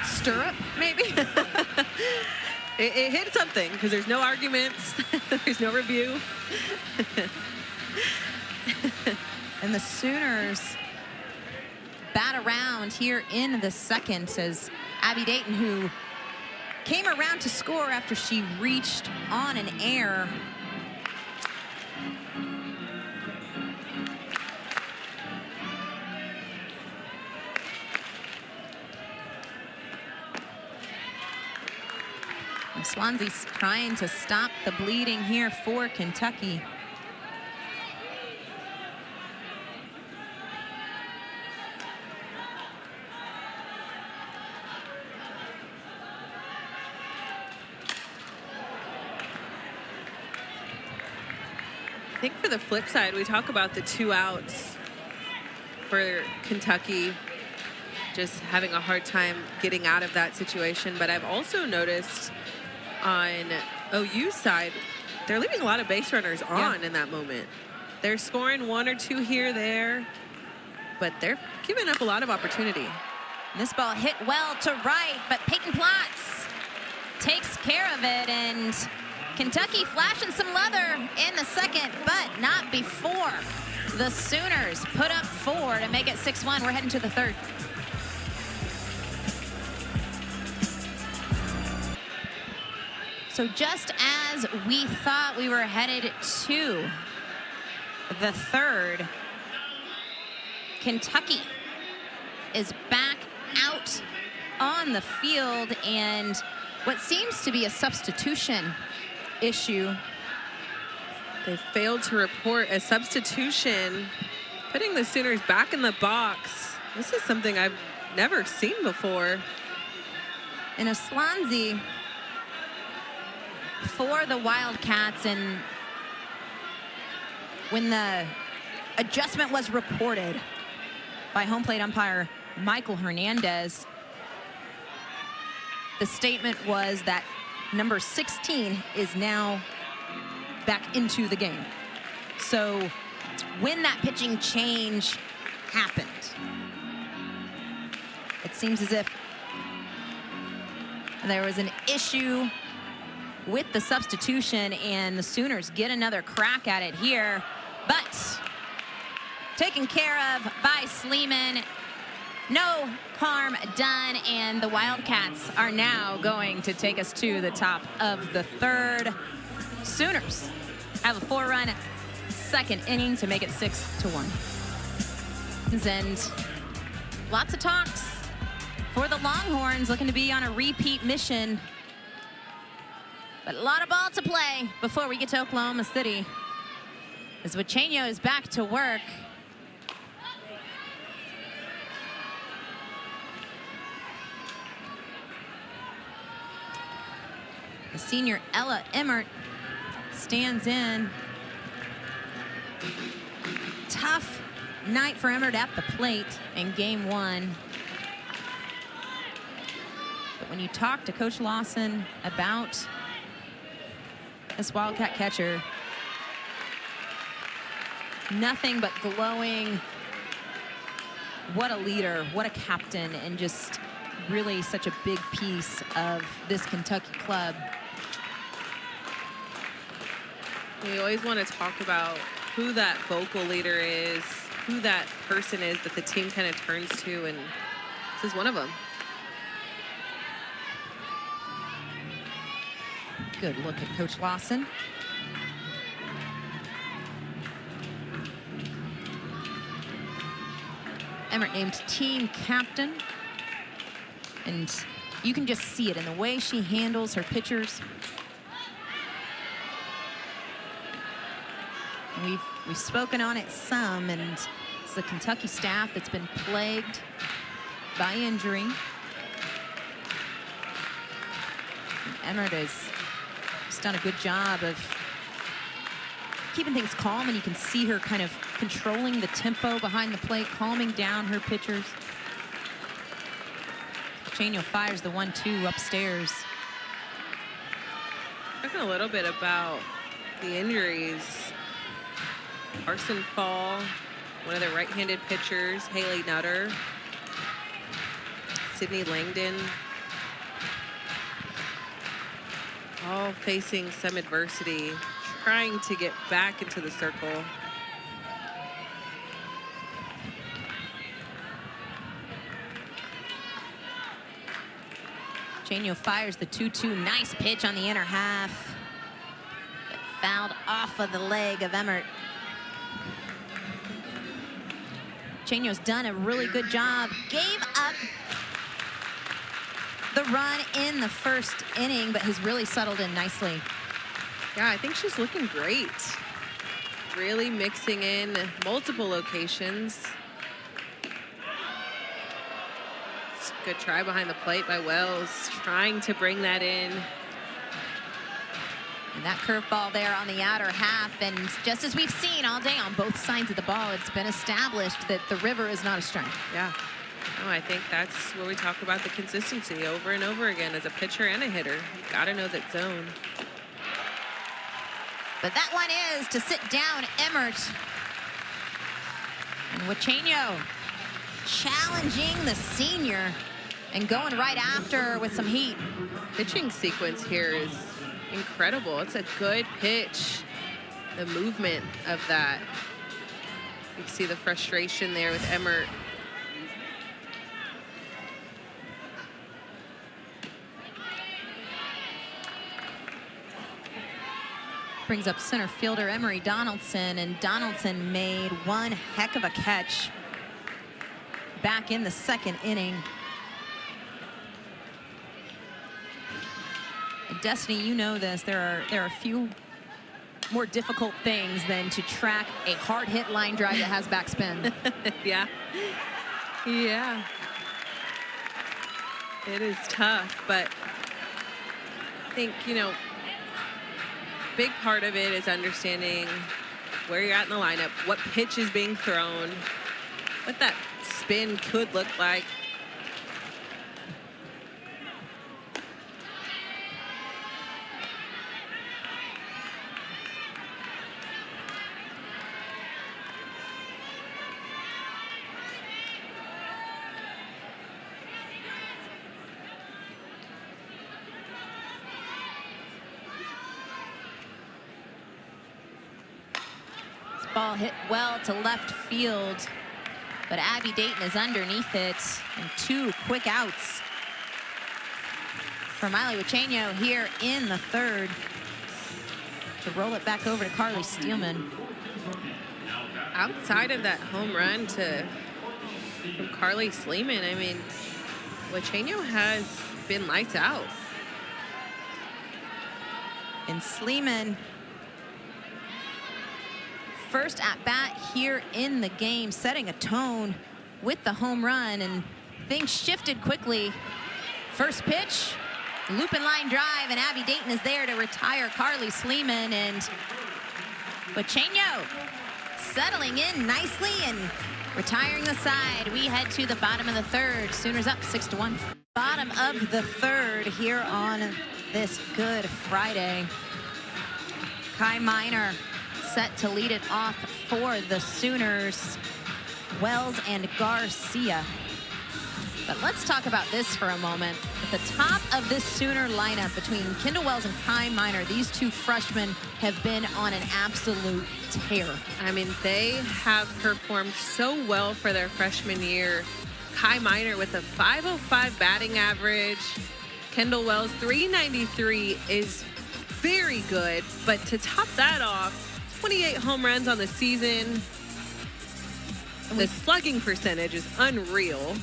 stirrup, maybe? It hit something, because there's no arguments. There's no review. And the Sooners bat around here in the second as Abby Dayton, who came around to score after she reached on an error. Swansea's trying to stop the bleeding here for Kentucky. I think for the flip side, we talk about the 2 outs for Kentucky, just having a hard time getting out of that situation. But I've also noticed on OU's side, they're leaving a lot of base runners on in that moment. They're scoring 1 or 2 here, there, but they're giving up a lot of opportunity. This ball hit well to right, but Peyton Plotz takes care of it, and Kentucky flashing some leather in the second, but not before the Sooners put up 4 to make it 6-1. We're heading to the third. So just as we thought we were headed to the third, Kentucky is back out on the field, and what seems to be a substitution issue. They failed to report a substitution, putting the Sooners back in the box. This is something I've never seen before. And Aslanzi for the Wildcats, and when the adjustment was reported by home plate umpire Michael Hernandez, the statement was that number 16 is now back into the game. So when that pitching change happened, it seems as if there was an issue with the substitution, and the Sooners get another crack at it here. But taken care of by Sleeman. No harm done, and the Wildcats are now going to take us to the top of the third. Sooners have a 4-run second inning to make it 6-1. And lots of talks for the Longhorns, looking to be on a repeat mission. But a lot of ball to play before we get to Oklahoma City, as Wichenio is back to work. The senior Ella Emmert stands in. Tough night for Emmert at the plate in game one. But when you talk to Coach Lawson about this Wildcat catcher, nothing but glowing. What a leader, what a captain, and just really such a big piece of this Kentucky club. We always want to talk about who that vocal leader is, who that person is that the team kind of turns to, and this is one of them. Good look at Coach Lawson. Emmert named team captain, and you can just see it in the way she handles her pitchers. We've spoken on it some, and it's the Kentucky staff that's been plagued by injury. And Emmert has just done a good job of keeping things calm, and you can see her kind of controlling the tempo behind the plate, calming down her pitchers. Wichenio fires the 1-2 upstairs. Talking a little bit about the injuries. Carson Fall, one of the right-handed pitchers, Haley Nutter, Sydney Langdon, all facing some adversity, trying to get back into the circle. Wichenio fires the 2-2. Nice pitch on the inner half, but fouled off of the leg of Emmert. Wichenio's done a really good job. Gave up the run in the first inning, but has really settled in nicely. Yeah, I think she's looking great. Really mixing in multiple locations. Good try behind the plate by Wells, trying to bring that in. And that curveball there on the outer half, and just as we've seen all day on both sides of the ball, it's been established that the river is not a strength. Yeah. No, I think that's where we talk about the consistency over and over again as a pitcher and a hitter. You got to know that zone. But that one is to sit down Emmert. And Wichenio challenging the senior and going right after her with some heat. Pitching sequence here is incredible. It's a good pitch. The movement of that. You see the frustration there with Emmert. Brings up center fielder Emery Donaldson, and Donaldson made one heck of a catch back in the second inning. And Destiny, you know this, there are a few more difficult things than to track a hard hit line drive that has backspin. Yeah. Yeah. It is tough, but I think, you know, big part of it is understanding where you're at in the lineup, what pitch is being thrown, what that spin could look like. Ball hit well to left field, but Abby Dayton is underneath it, and 2 quick outs for Miley Wachenio here in the 3rd to roll it back over to Carly Steelman. Outside of that home run from Carly Sleeman, I mean, Wachenio has been lights out. And Sleeman, first at bat here in the game, setting a tone with the home run, and things shifted quickly. First pitch, loop and line drive, and Abby Dayton is there to retire Carly Sleeman, and Wachenio settling in nicely and retiring the side. We head to the bottom of the 3rd. Sooners up 6-1. Bottom of the 3rd here on this Good Friday. Kai Minor set to lead it off for the Sooners. Wells and Garcia. But let's talk about this for a moment. At the top of this Sooner lineup between Kendall Wells and Kai Minor, these 2 freshmen have been on an absolute tear. I mean, they have performed so well for their freshman year. Kai Minor with a .505 batting average. Kendall Wells, .393 is very good. But to top that off, 28 home runs on the season. The slugging percentage is unreal.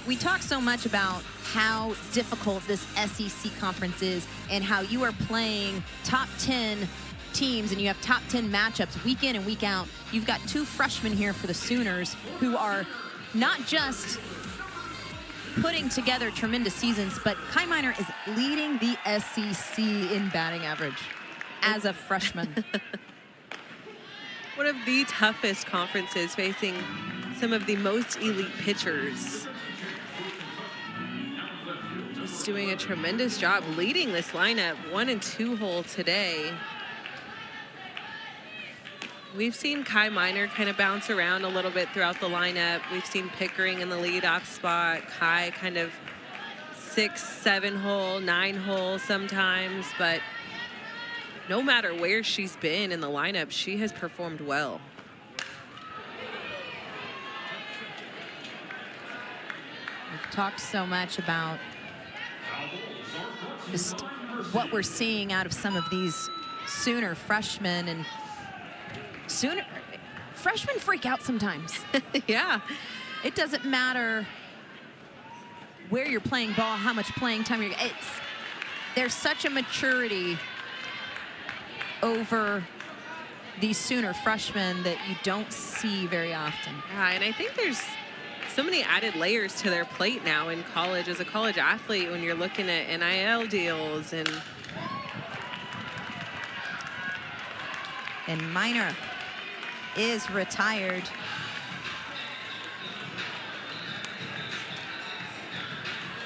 We talk so much about how difficult this SEC conference is and how you are playing top 10 teams and you have top 10 matchups week in and week out. You've got 2 freshmen here for the Sooners who are not just putting together tremendous seasons, but Kai Minor is leading the SEC in batting average as a freshman. One of the toughest conferences, facing some of the most elite pitchers. Just doing a tremendous job leading this lineup, 1 and 2 hole today. We've seen Kai Minor kind of bounce around a little bit throughout the lineup. We've seen Pickering in the leadoff spot, Kai kind of 6, 7 hole, 9 hole sometimes, but no matter where she's been in the lineup, she has performed well. We've talked so much about just what we're seeing out of some of these Sooner freshmen, and freshmen freak out sometimes. Yeah. It doesn't matter where you're playing ball, how much playing time there's such a maturity over these Sooner freshmen that you don't see very often. Yeah, and I think there's so many added layers to their plate now in college as a college athlete when you're looking at NIL deals and Minor is retired.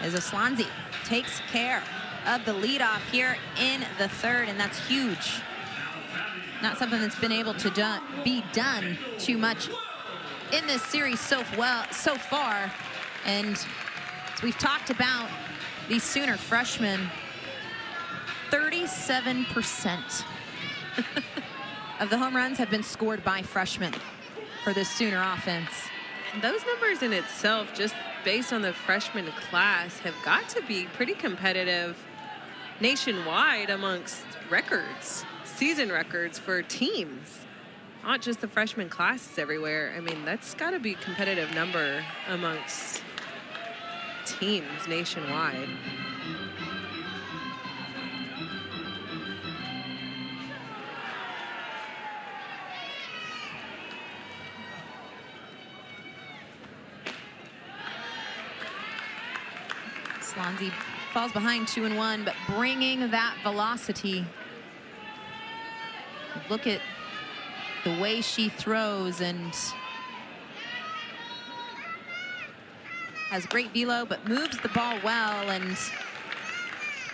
As Aslanzi takes care of the leadoff here in the 3rd, and that's huge. Not something that's been able to be done too much in this series so far. And as we've talked about these Sooner freshmen, 37% of the home runs have been scored by freshmen for this Sooner offense. And those numbers in itself, just based on the freshman class, have got to be pretty competitive nationwide amongst records, season records for teams, not just the freshman classes everywhere. I mean, that's got to be a competitive number amongst teams nationwide. Slanzi falls behind 2-1, but bringing that velocity. Look at the way she throws, and has great velo, but moves the ball well, and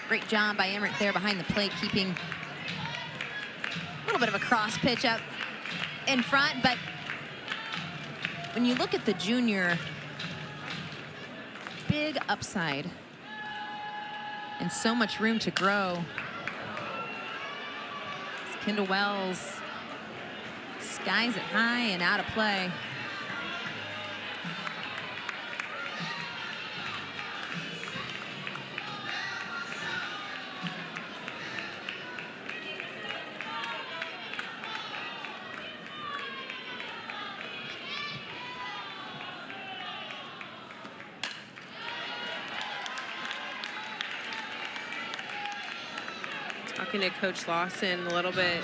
great job by Emmerich there behind the plate, keeping a little bit of a cross pitch up in front. But when you look at the junior, big upside and so much room to grow. Kendall Wells Skies it high and out of play. Talking to Coach Lawson a little bit,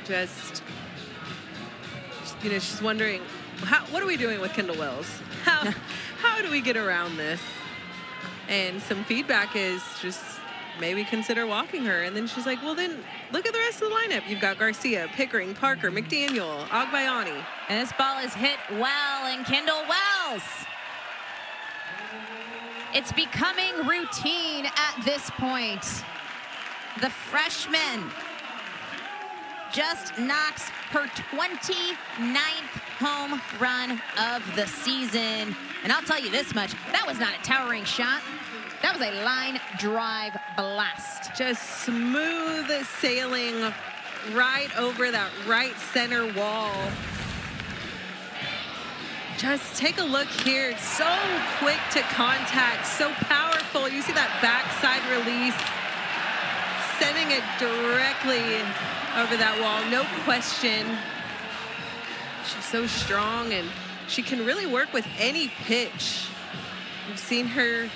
just, you know, she's wondering, what are we doing with Kendall Wells? How do we get around this? And some feedback is just maybe consider walking her. And then she's like, well, then look at the rest of the lineup. You've got Garcia, Pickering, Parker, McDaniel, Agbayani. And this ball is hit well, and Kendall Wells. It's becoming routine at this point. The freshman just knocks her 29th home run of the season. And I'll tell you this much, that was not a towering shot. That was a line drive blast. Just smooth sailing right over that right center wall. Just take a look here. So quick to contact, so powerful. You see that backside release, sending it directly over that wall, no question. She's so strong, and she can really work with any pitch. You've seen her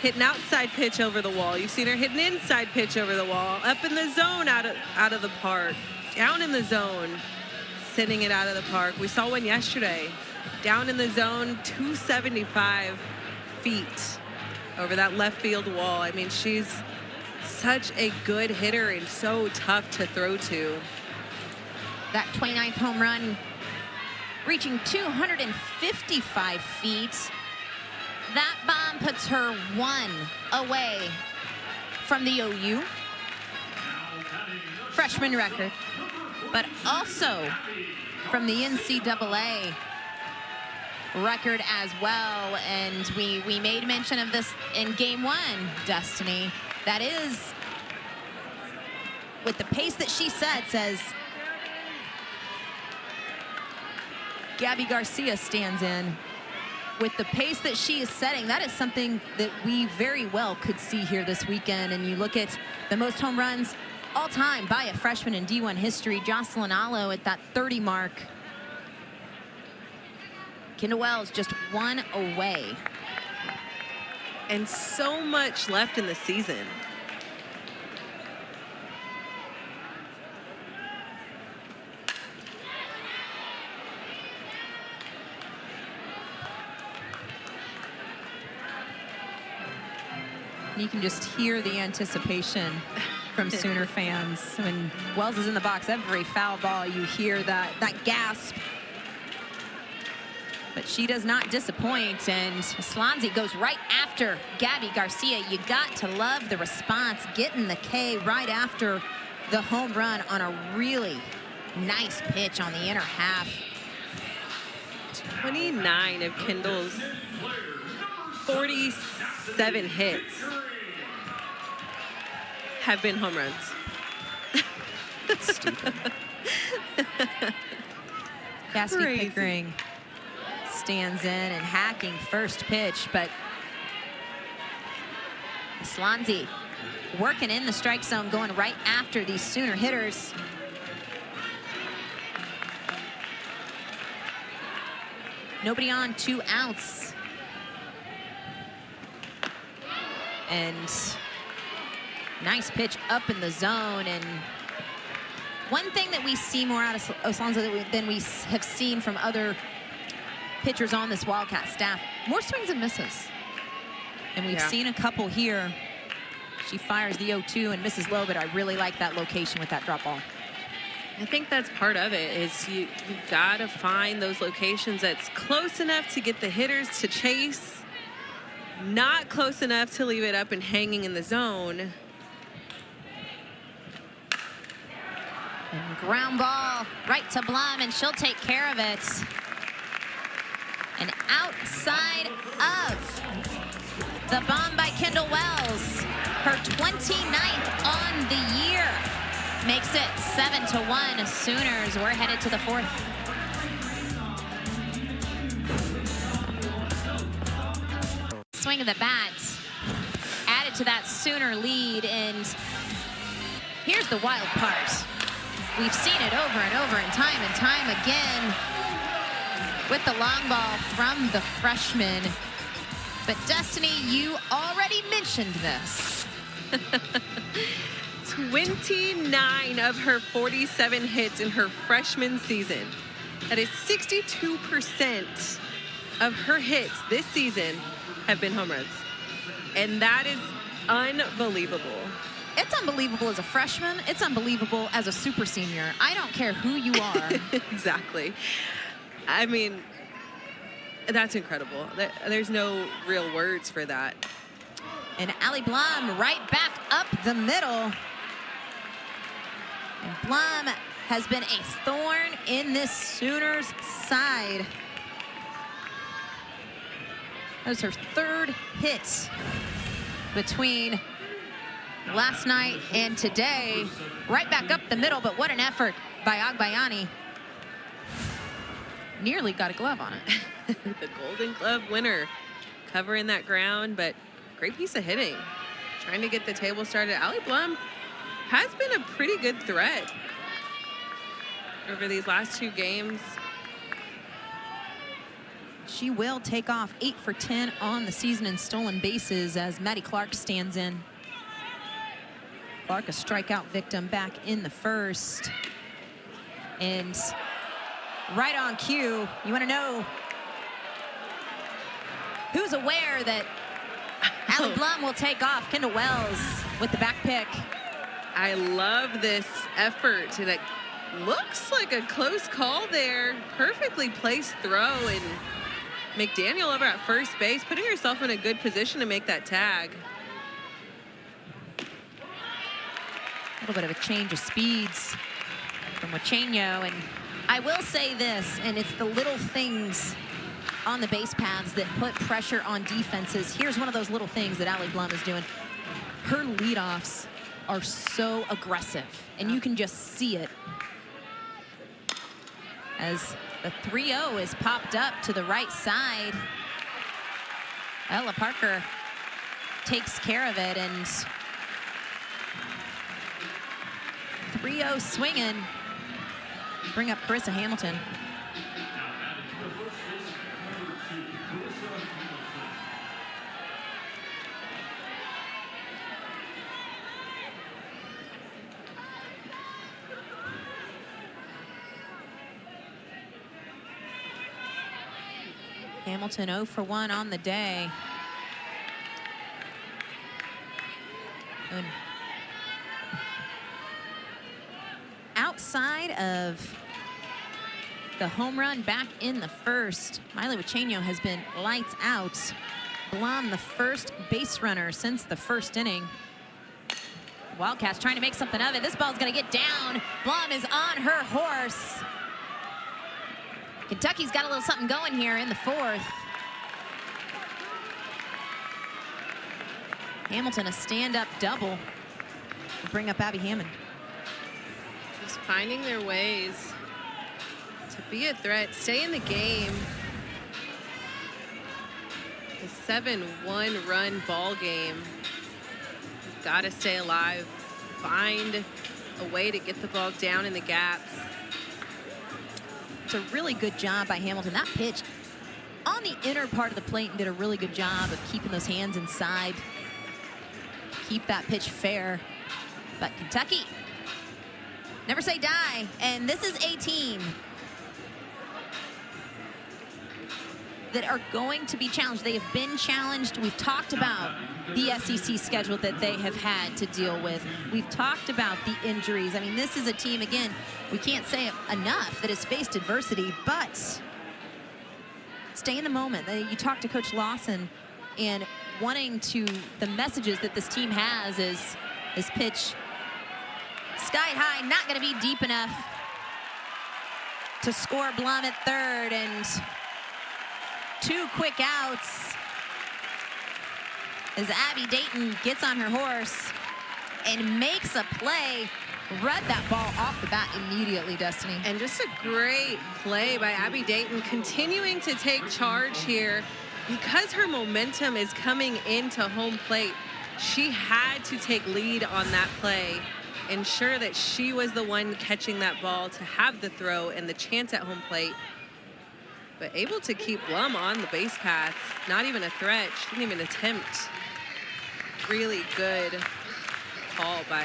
hit an outside pitch over the wall. You've seen her hit an inside pitch over the wall, up in the zone, out of the park, down in the zone, sending it out of the park. We saw one yesterday, down in the zone, 275 feet over that left field wall. I mean, she's such a good hitter and so tough to throw to. That 29th home run reaching 255 feet. That bomb puts her one away from the OU freshman record, but also from the NCAA record as well. And we made mention of this in game one, Destiny. That is, with the pace that she says Gabby Garcia stands in. With the pace that she is setting, that is something that we very well could see here this weekend. And you look at the most home runs all time by a freshman in D1 history, Jocelyn Allo at that 30 mark. Kendall Wells just one away. And so much left in the season. You can just hear the anticipation from Sooner fans. When Wells is in the box, every foul ball, you hear that gasp. But she does not disappoint, and Slonzi goes right after Gabby Garcia. You got to love the response, getting the K right after the home run on a really nice pitch on the inner half. 29 of Kendall's 47 hits have been home runs. Stupid. Cassidy Pickering stands in and hacking first pitch, but Slonzi working in the strike zone, going right after these Sooner hitters. Nobody on, 2 outs. And nice pitch up in the zone. And one thing that we see more out of Slonzi than we have seen from other pitchers on this Wildcat staff, more swings and misses. And we've seen a couple here. She fires the 0-2 and misses low, but I really like that location with that drop ball. I think that's part of it, is you've got to find those locations that's close enough to get the hitters to chase, not close enough to leave it up and hanging in the zone. And ground ball right to Blum, and she'll take care of it. And outside of the bomb by Kendall Wells, her 29th on the year. makes it 7-1 Sooners. We're headed to the fourth. Swing of the bat added to that Sooner lead, and here's the wild part. We've seen it over and time again with the long ball from the freshman. But Destiny, you already mentioned this. 29 of her 47 hits in her freshman season. That is 62% of her hits this season have been home runs. And that is unbelievable. It's unbelievable as a freshman. It's unbelievable as a super senior. I don't care who you are. Exactly. I mean, that's incredible. There's no real words for that. And Allie Blum right back up the middle. And Blum has been a thorn in this Sooners side. That was her third hit between last night and today. Right back up the middle, but what an effort by Agbayani. Nearly got a glove on it. The Golden Glove winner covering that ground, but great piece of hitting. Trying to get the table started. Allie Blum has been a pretty good threat over these last two games. She will take off 8 for 10 on the season in stolen bases as Maddie Clark stands in. Clark, a strikeout victim back in the first. And right on cue, you want to know who's aware that Allie Blum will take off? Kendall Wells with the back pick. I love this effort, and it looks like a close call there. Perfectly placed throw, and McDaniel over at first base, putting herself in a good position to make that tag. A little bit of a change of speeds from Wachenio, and I will say this, and it's the little things on the base paths that put pressure on defenses. Here's one of those little things that Allie Blum is doing. Her leadoffs are so aggressive, and you can just see it as the 3-0 is popped up to the right side. Ella Parker takes care of it, and 3-0 swinging. Bring up Carissa Hamilton. Hamilton 0 for 1 on the day. And outside of the home run back in the first, Miley Wachenio has been lights out. Blum, the first base runner since the first inning. Wildcats trying to make something of it. This ball's gonna get down. Blum is on her horse. Kentucky's got a little something going here in the fourth. Hamilton, a stand-up double. Bring up Abby Hammond. Just finding their ways to be a threat, stay in the game. A 7-1 run ball game. You've got to stay alive. Find a way to get the ball down in the gaps. It's a really good job by Hamilton. That pitch on the inner part of the plate and did a really good job of keeping those hands inside. Keep that pitch fair. But Kentucky, never say die. And this is a team that are going to be challenged. They have been challenged. We've talked about the SEC schedule that they have had to deal with. We've talked about the injuries. I mean, this is a team, again, we can't say enough, that has faced adversity, but stay in the moment. You talk to Coach Lawson, and wanting to, the messages that this team has is this pitch sky high, not going to be deep enough to score Blum at third, and 2 quick outs as Abby Dayton gets on her horse and makes a play. read that ball off the bat immediately, Destiny. And just a great play by Abby Dayton, continuing to take charge here. Because her momentum is coming into home plate, she had to take lead on that play, ensure that she was the one catching that ball to have the throw and the chance at home plate. But able to keep Blum on the base path, not even a threat. She didn't even attempt. Really good call by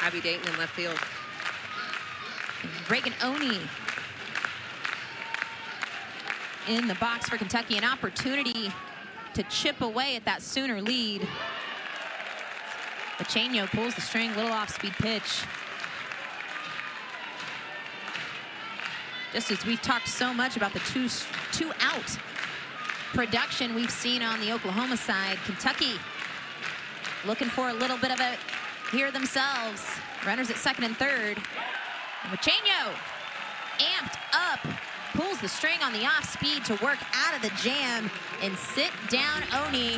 Abby Dayton in left field. Reagan Oni in the box for Kentucky, an opportunity to chip away at that Sooner lead. Pachenio pulls the string, little off-speed pitch. Just as we've talked so much about the two-out production we've seen on the Oklahoma side, Kentucky looking for a little bit of it here themselves. Runners at second and third. Pachenio amped up, pulls the string on the off-speed to work out of the jam and sit down Oni.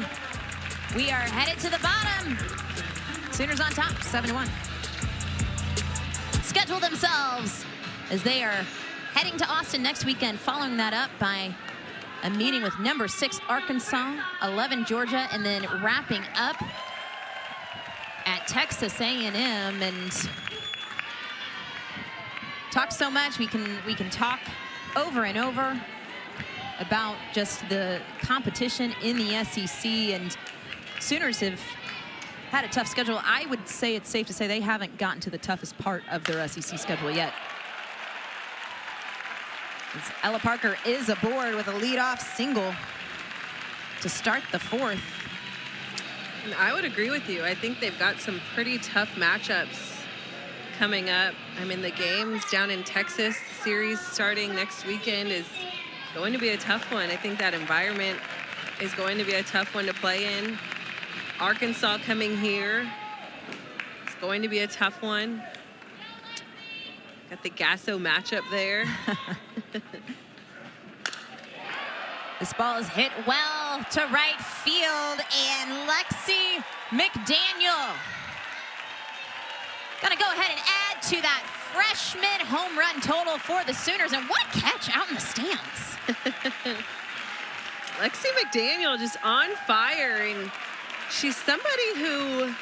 We are headed to the bottom. Sooners on top, 7-1. Schedule themselves as they are heading to Austin next weekend, following that up by a meeting with number 6 Arkansas, 11 Georgia, and then wrapping up at Texas A&M. And talk so much, we can talk over and over about just the competition in the SEC, and Sooners have had a tough schedule. I would say it's safe to say they haven't gotten to the toughest part of their SEC schedule yet. As Ella Parker is aboard with a leadoff single to start the fourth. And I would agree with you. I think they've got some pretty tough matchups coming up. I mean, the games down in Texas series starting next weekend is going to be a tough one. I think that environment is going to be a tough one to play in. Arkansas coming here. It's going to be a tough one. Got the Gasso matchup there. This ball is hit well to right field, and Lexi McDaniel gonna go ahead and add to that freshman home run total for the Sooners. And what catch out in the stands. Lexi McDaniel just on fire, and she's somebody who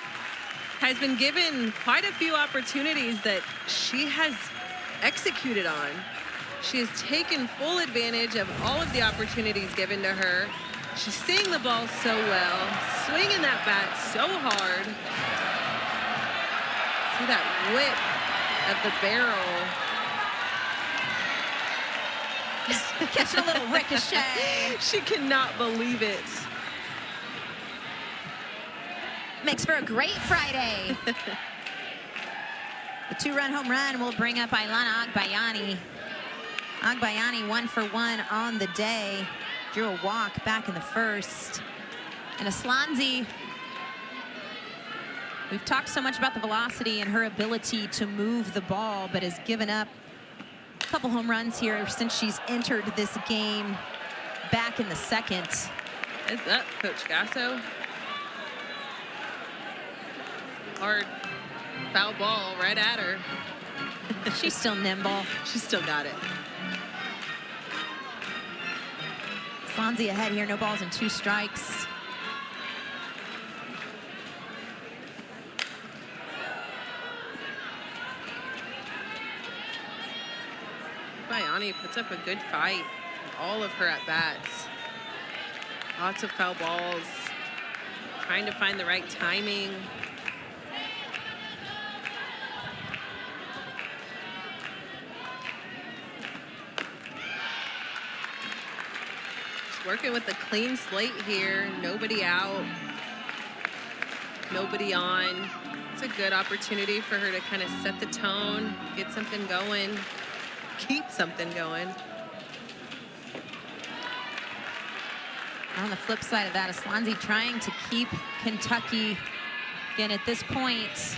has been given quite a few opportunities that she has executed on. She has taken full advantage of all of the opportunities given to her. She's seeing the ball so well, swinging that bat so hard. See that whip of the barrel. Catching a little ricochet. She cannot believe it. Makes for a great Friday. The 2-run home run will bring up Ailana Agbayani. Agbayani 1 for 1 on the day. Drew a walk back in the first. And Aslanzi, we've talked so much about the velocity and her ability to move the ball, but has given up a couple home runs here since she's entered this game back in the second. Heads up, Coach Gasso. Hard foul ball right at her. She's still nimble. She's still got it. Swansea ahead here, no balls and 2 strikes. Bayani puts up a good fight in all of her at-bats. Lots of foul balls. Trying to find the right timing. Working with a clean slate here. Nobody out. Nobody on. It's a good opportunity for her to kind of set the tone, get something going, keep something going. On the flip side of that, Aslanzi trying to keep Kentucky, again at this point,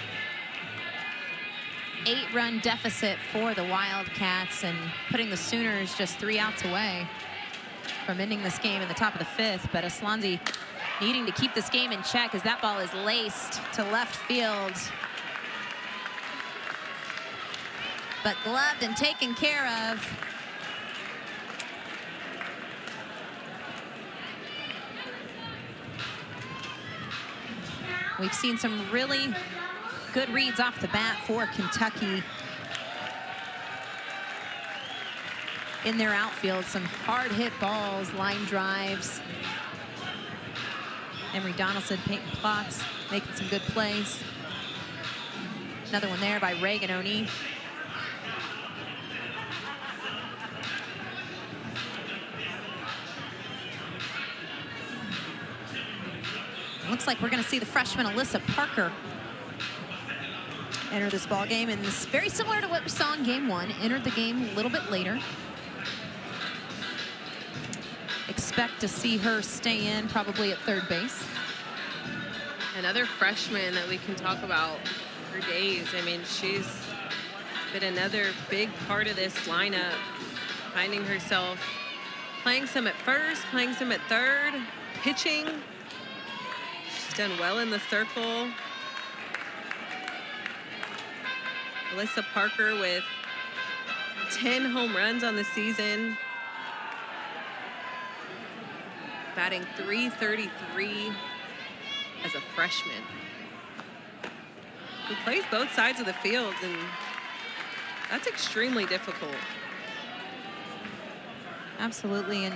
8-run deficit for the Wildcats, and putting the Sooners just 3 outs away from ending this game in the top of the 5th. But Aslanzi needing to keep this game in check as that ball is laced to left field. but gloved and taken care of. We've seen some really good reads off the bat for Kentucky in their outfield. Some hard hit balls, line drives. Emery Donaldson, Peyton Plotz making some good plays. Another one there by Reagan O'Neill. Looks like we're going to see the freshman Alyssa Parker enter this ball game, and it's very similar to what we saw in game one. Entered the game a little bit later. Expect to see her stay in probably at third base. Another freshman that we can talk about for days. I mean, she's been another big part of this lineup, finding herself playing some at first, playing some at third, pitching. She's done well in the circle. Alyssa Parker with 10 home runs on the season. Batting .333 as a freshman. He plays both sides of the field, and that's extremely difficult. Absolutely, and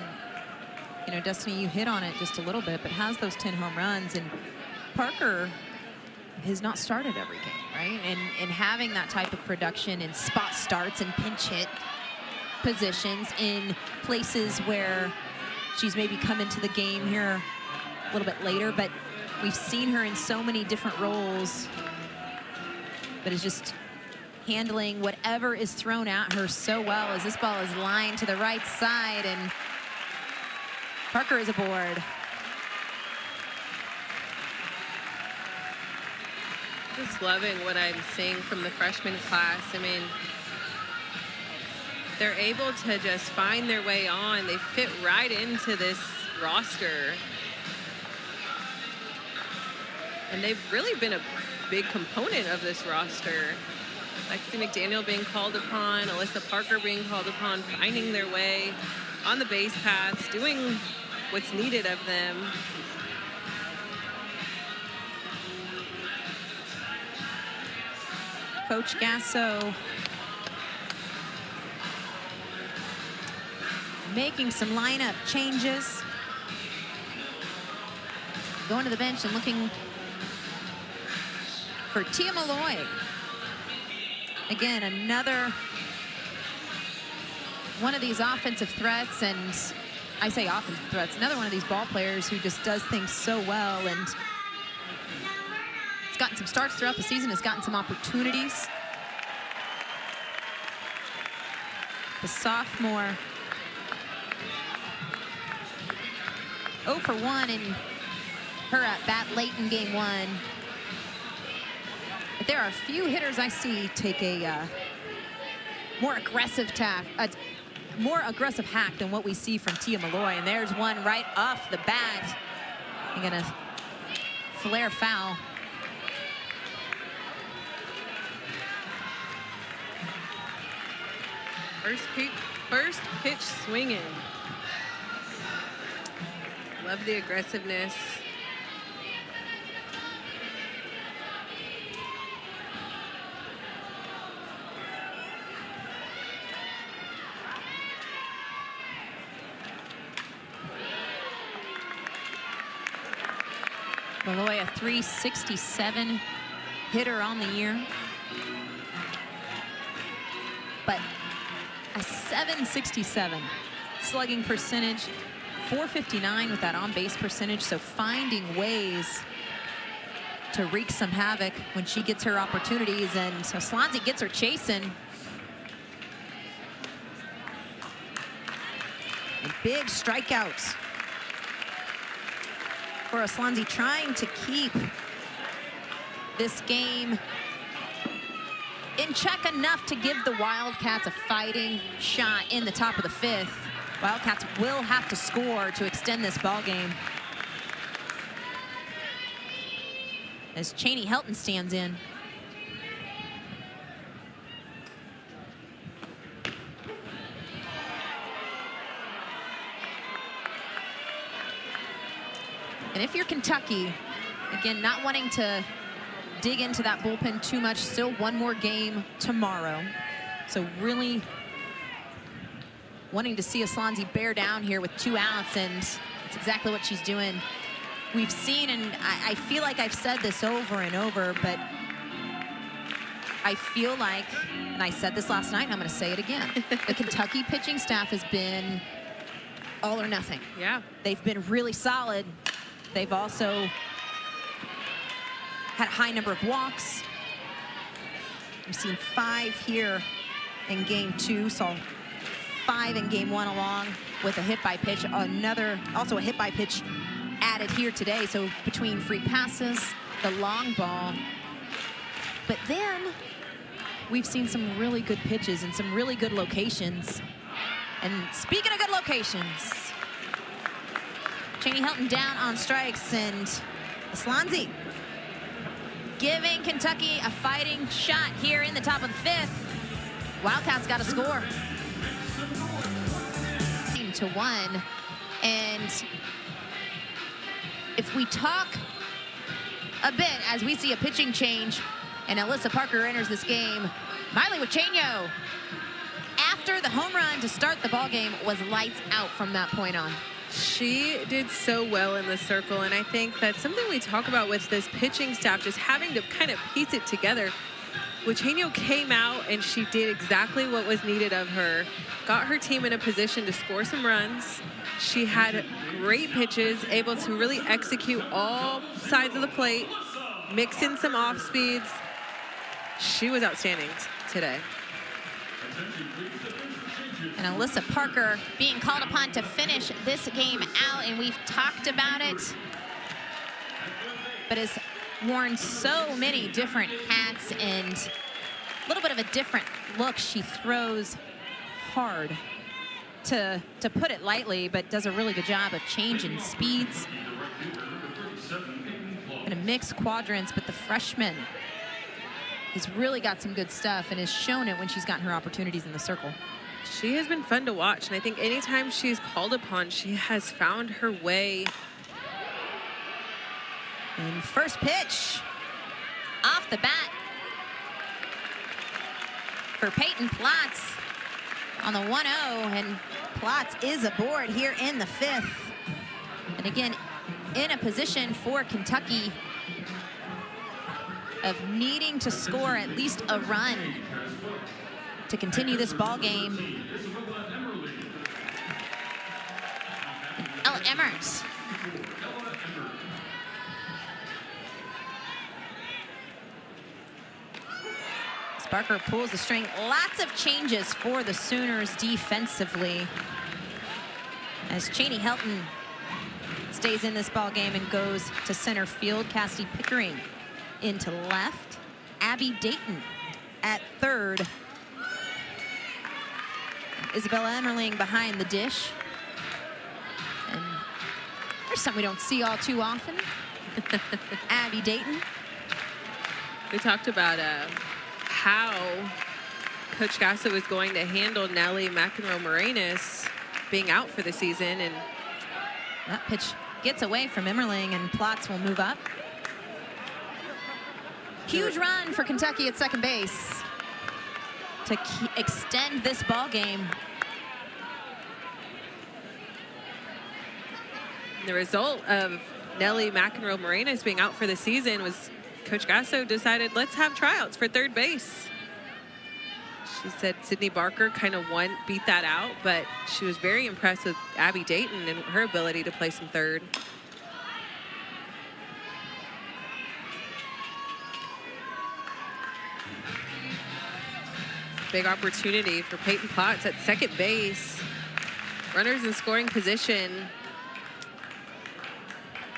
you know, Destiny, you hit on it just a little bit, but has those 10 home runs, and Parker has not started every game, right? And having that type of production in spot starts and pinch hit positions in places where she's maybe come into the game here a little bit later, but we've seen her in so many different roles, but is just handling whatever is thrown at her so well, as this ball is lined to the right side, and Parker is aboard. Just loving what I'm seeing from the freshman class. I mean, they're able to just find their way on. They fit right into this roster. And they've really been a big component of this roster. Lexi McDaniel being called upon, Alyssa Parker being called upon, finding their way on the base paths, doing what's needed of them. Coach Gasso making some lineup changes. Going to the bench and looking for Tia Malloy. Again, another one of these offensive threats, and I say offensive threats, another one of these ball players who just does things so well, and it's gotten some starts throughout the season, has gotten some opportunities. The sophomore 0 for 1 in her at bat late in game one. But there are a few hitters I see take a more aggressive hack than what we see from Tia Malloy. And there's one right off the bat. I'm gonna flare foul. First pitch swinging. Love the aggressiveness. Malloy, a .367 hitter on the year, but a .767 slugging percentage, .459 with that on-base percentage. So finding ways to wreak some havoc when she gets her opportunities, and so Swansea gets her chasing. And big strikeouts for Swansea, trying to keep this game in check enough to give the Wildcats a fighting shot in the top of the fifth. Wildcats will have to score to extend this ball game, as Cheney Helton stands in. And if you're Kentucky, again, not wanting to dig into that bullpen too much, still one more game tomorrow. So really wanting to see Aslanzi bear down here with 2 outs, and it's exactly what she's doing. We've seen, and I feel like I've said this over and over, but I feel like, and I said this last night, and I'm going to say it again, the Kentucky pitching staff has been all or nothing. Yeah. They've been really solid. They've also had a high number of walks. We've seen 5 here in game 2, saw 5 in game 1 along with a hit by pitch. Also a hit by pitch added here today. So between free passes, the long ball. But then we've seen some really good pitches and some really good locations. And speaking of good locations, Cheney Helton down on strikes, and Aslanzi giving Kentucky a fighting shot here in the top of the 5th. Wildcats got a score. 9-1. And if we talk a bit as we see a pitching change and Alyssa Parker enters this game, Miley Wachenio, after the home run to start the ball game, was lights out from that point on. She did so well in the circle, and I think that's something we talk about with this pitching staff, just having to kind of piece it together. Wachenio came out and she did exactly what was needed of her, got her team in a position to score some runs. She had great pitches, able to really execute all sides of the plate, mix in some off speeds. She was outstanding today. And Alyssa Parker being called upon to finish this game out, and we've talked about it, but has worn so many different hats and a little bit of a different look. She throws hard, to put it lightly, but does a really good job of changing speeds. Gonna mix quadrants, but the freshman has really got some good stuff and has shown it when she's gotten her opportunities in the circle. She has been fun to watch, and I think anytime she's called upon, she has found her way. And first pitch off the bat for Peyton Platts on the 1-0, and Platts is aboard here in the 5th. And again, in a position for Kentucky of needing to score at least a run to continue this ball game. Ella Emmert. Parker pulls the string. Lots of changes for the Sooners defensively, as Cheney Helton stays in this ball game and goes to center field. Cassidy Pickering into left. Abby Dayton at third. Isabella Emmerling behind the dish. And there's something we don't see all too often. Abby Dayton. We talked about how Coach Gasso was going to handle Nellie McEnroe-Moranis being out for the season, and that pitch gets away from Emmerling, and Platts will move up. Huge run for Kentucky at second base to extend this ball game. The result of Nellie McEnroe-Moranis being out for the season was Coach Gasso decided, let's have tryouts for third base. She said Sydney Barker kind of beat that out, but she was very impressed with Abby Dayton and her ability to play some third. Big opportunity for Peyton Platts at second base. Runners in scoring position.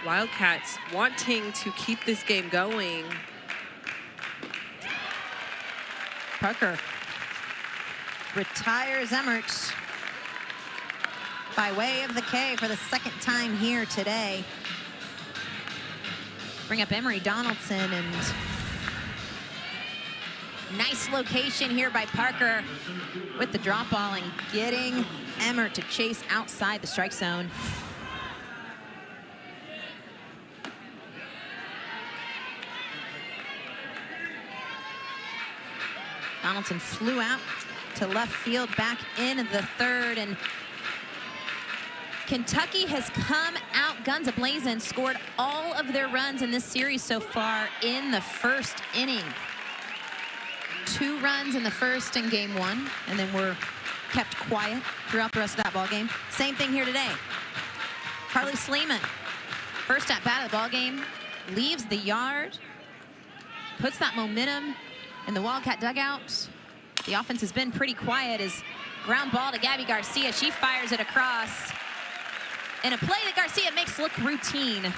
Wildcats wanting to keep this game going. Parker retires Emmert by way of the K for the second time here today. Bring up Emery Donaldson, and nice location here by Parker with the drop ball and getting Emmert to chase outside the strike zone. Donaldson flew out to left field back in the third, and Kentucky has come out guns a-blazing, scored all of their runs in this series so far in the first inning. 2 runs in the first in game 1, and then we're kept quiet throughout the rest of that ball game. Same thing here today. Carly Sleeman, first at bat of the ball game, leaves the yard, puts that momentum in the Wildcat dugout. The offense has been pretty quiet as ground ball to Gabby Garcia. She fires it across in a play that Garcia makes look routine.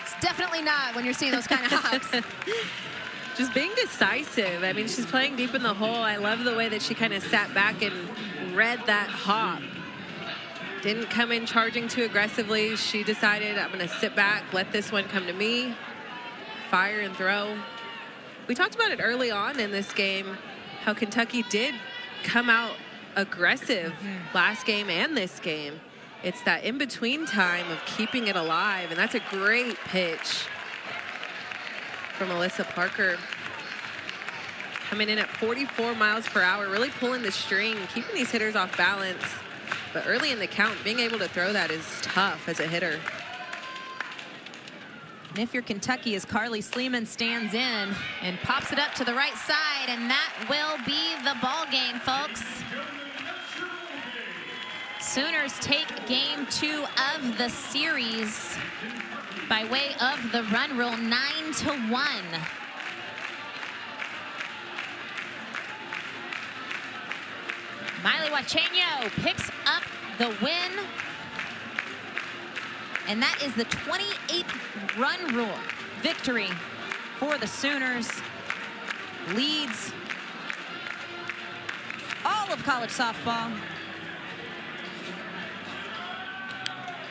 It's definitely not when you're seeing those kind of hops. Just being decisive. I mean, she's playing deep in the hole. I love the way that she kind of sat back and read that hop. Didn't come in charging too aggressively. She decided, I'm going to sit back, let this one come to me, fire and throw. We talked about it early on in this game, how Kentucky did come out aggressive last game and this game. It's that in-between time of keeping it alive, and that's a great pitch from Alyssa Parker. Coming in at 44 miles per hour, really pulling the string, keeping these hitters off balance. But early in the count, being able to throw that is tough as a hitter. And if you're Kentucky, as Carly Sleeman stands in and pops it up to the right side, and that will be the ball game, folks. Sooners take game 2 of the series by way of the run rule, 9-1. Miley Wacheño picks up the win. And that is the 28th run rule victory for the Sooners. Leads all of college softball.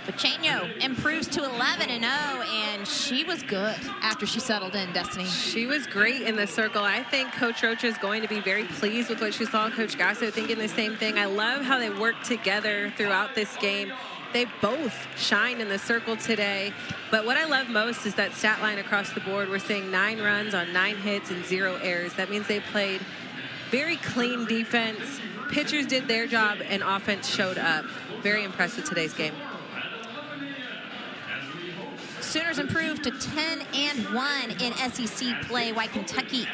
Wacheño improves to 11-0, and she was good after she settled in, Destiny. She was great in the circle. I think Coach Rocha is going to be very pleased with what she saw. Coach Gasso thinking the same thing. I love how they worked together throughout this game. They both shined in the circle today. But what I love most is that stat line across the board. We're seeing 9 runs on 9 hits and 0 errors. That means they played very clean defense. Pitchers did their job, and offense showed up. Very impressed with today's game. Sooners improved to 10-1 in SEC play, while Kentucky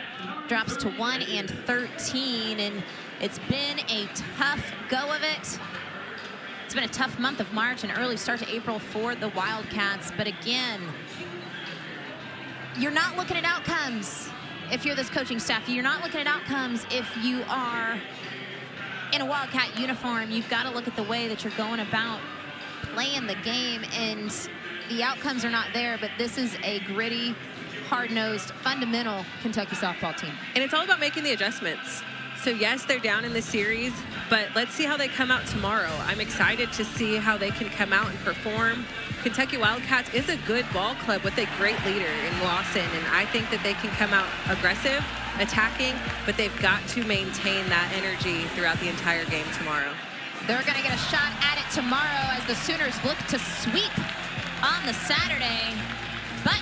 drops to 1-13, and it's been a tough go of it. It's been a tough month of March and early start to April for the Wildcats, but again, you're not looking at outcomes if you're this coaching staff. You're not looking at outcomes if you are in a Wildcat uniform. You've got to look at the way that you're going about playing the game, and the outcomes are not there, but this is a gritty, hard-nosed, fundamental Kentucky softball team. And it's all about making the adjustments. So yes, they're down in the series, but let's see how they come out tomorrow. I'm excited to see how they can come out and perform. Kentucky Wildcats is a good ball club with a great leader in Lawson, and I think that they can come out aggressive, attacking, but they've got to maintain that energy throughout the entire game tomorrow. They're going to get a shot at it tomorrow as the Sooners look to sweep on the Saturday, but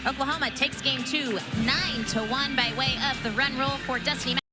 Oklahoma takes game 2 9-1 by way of the run rule for Destiny.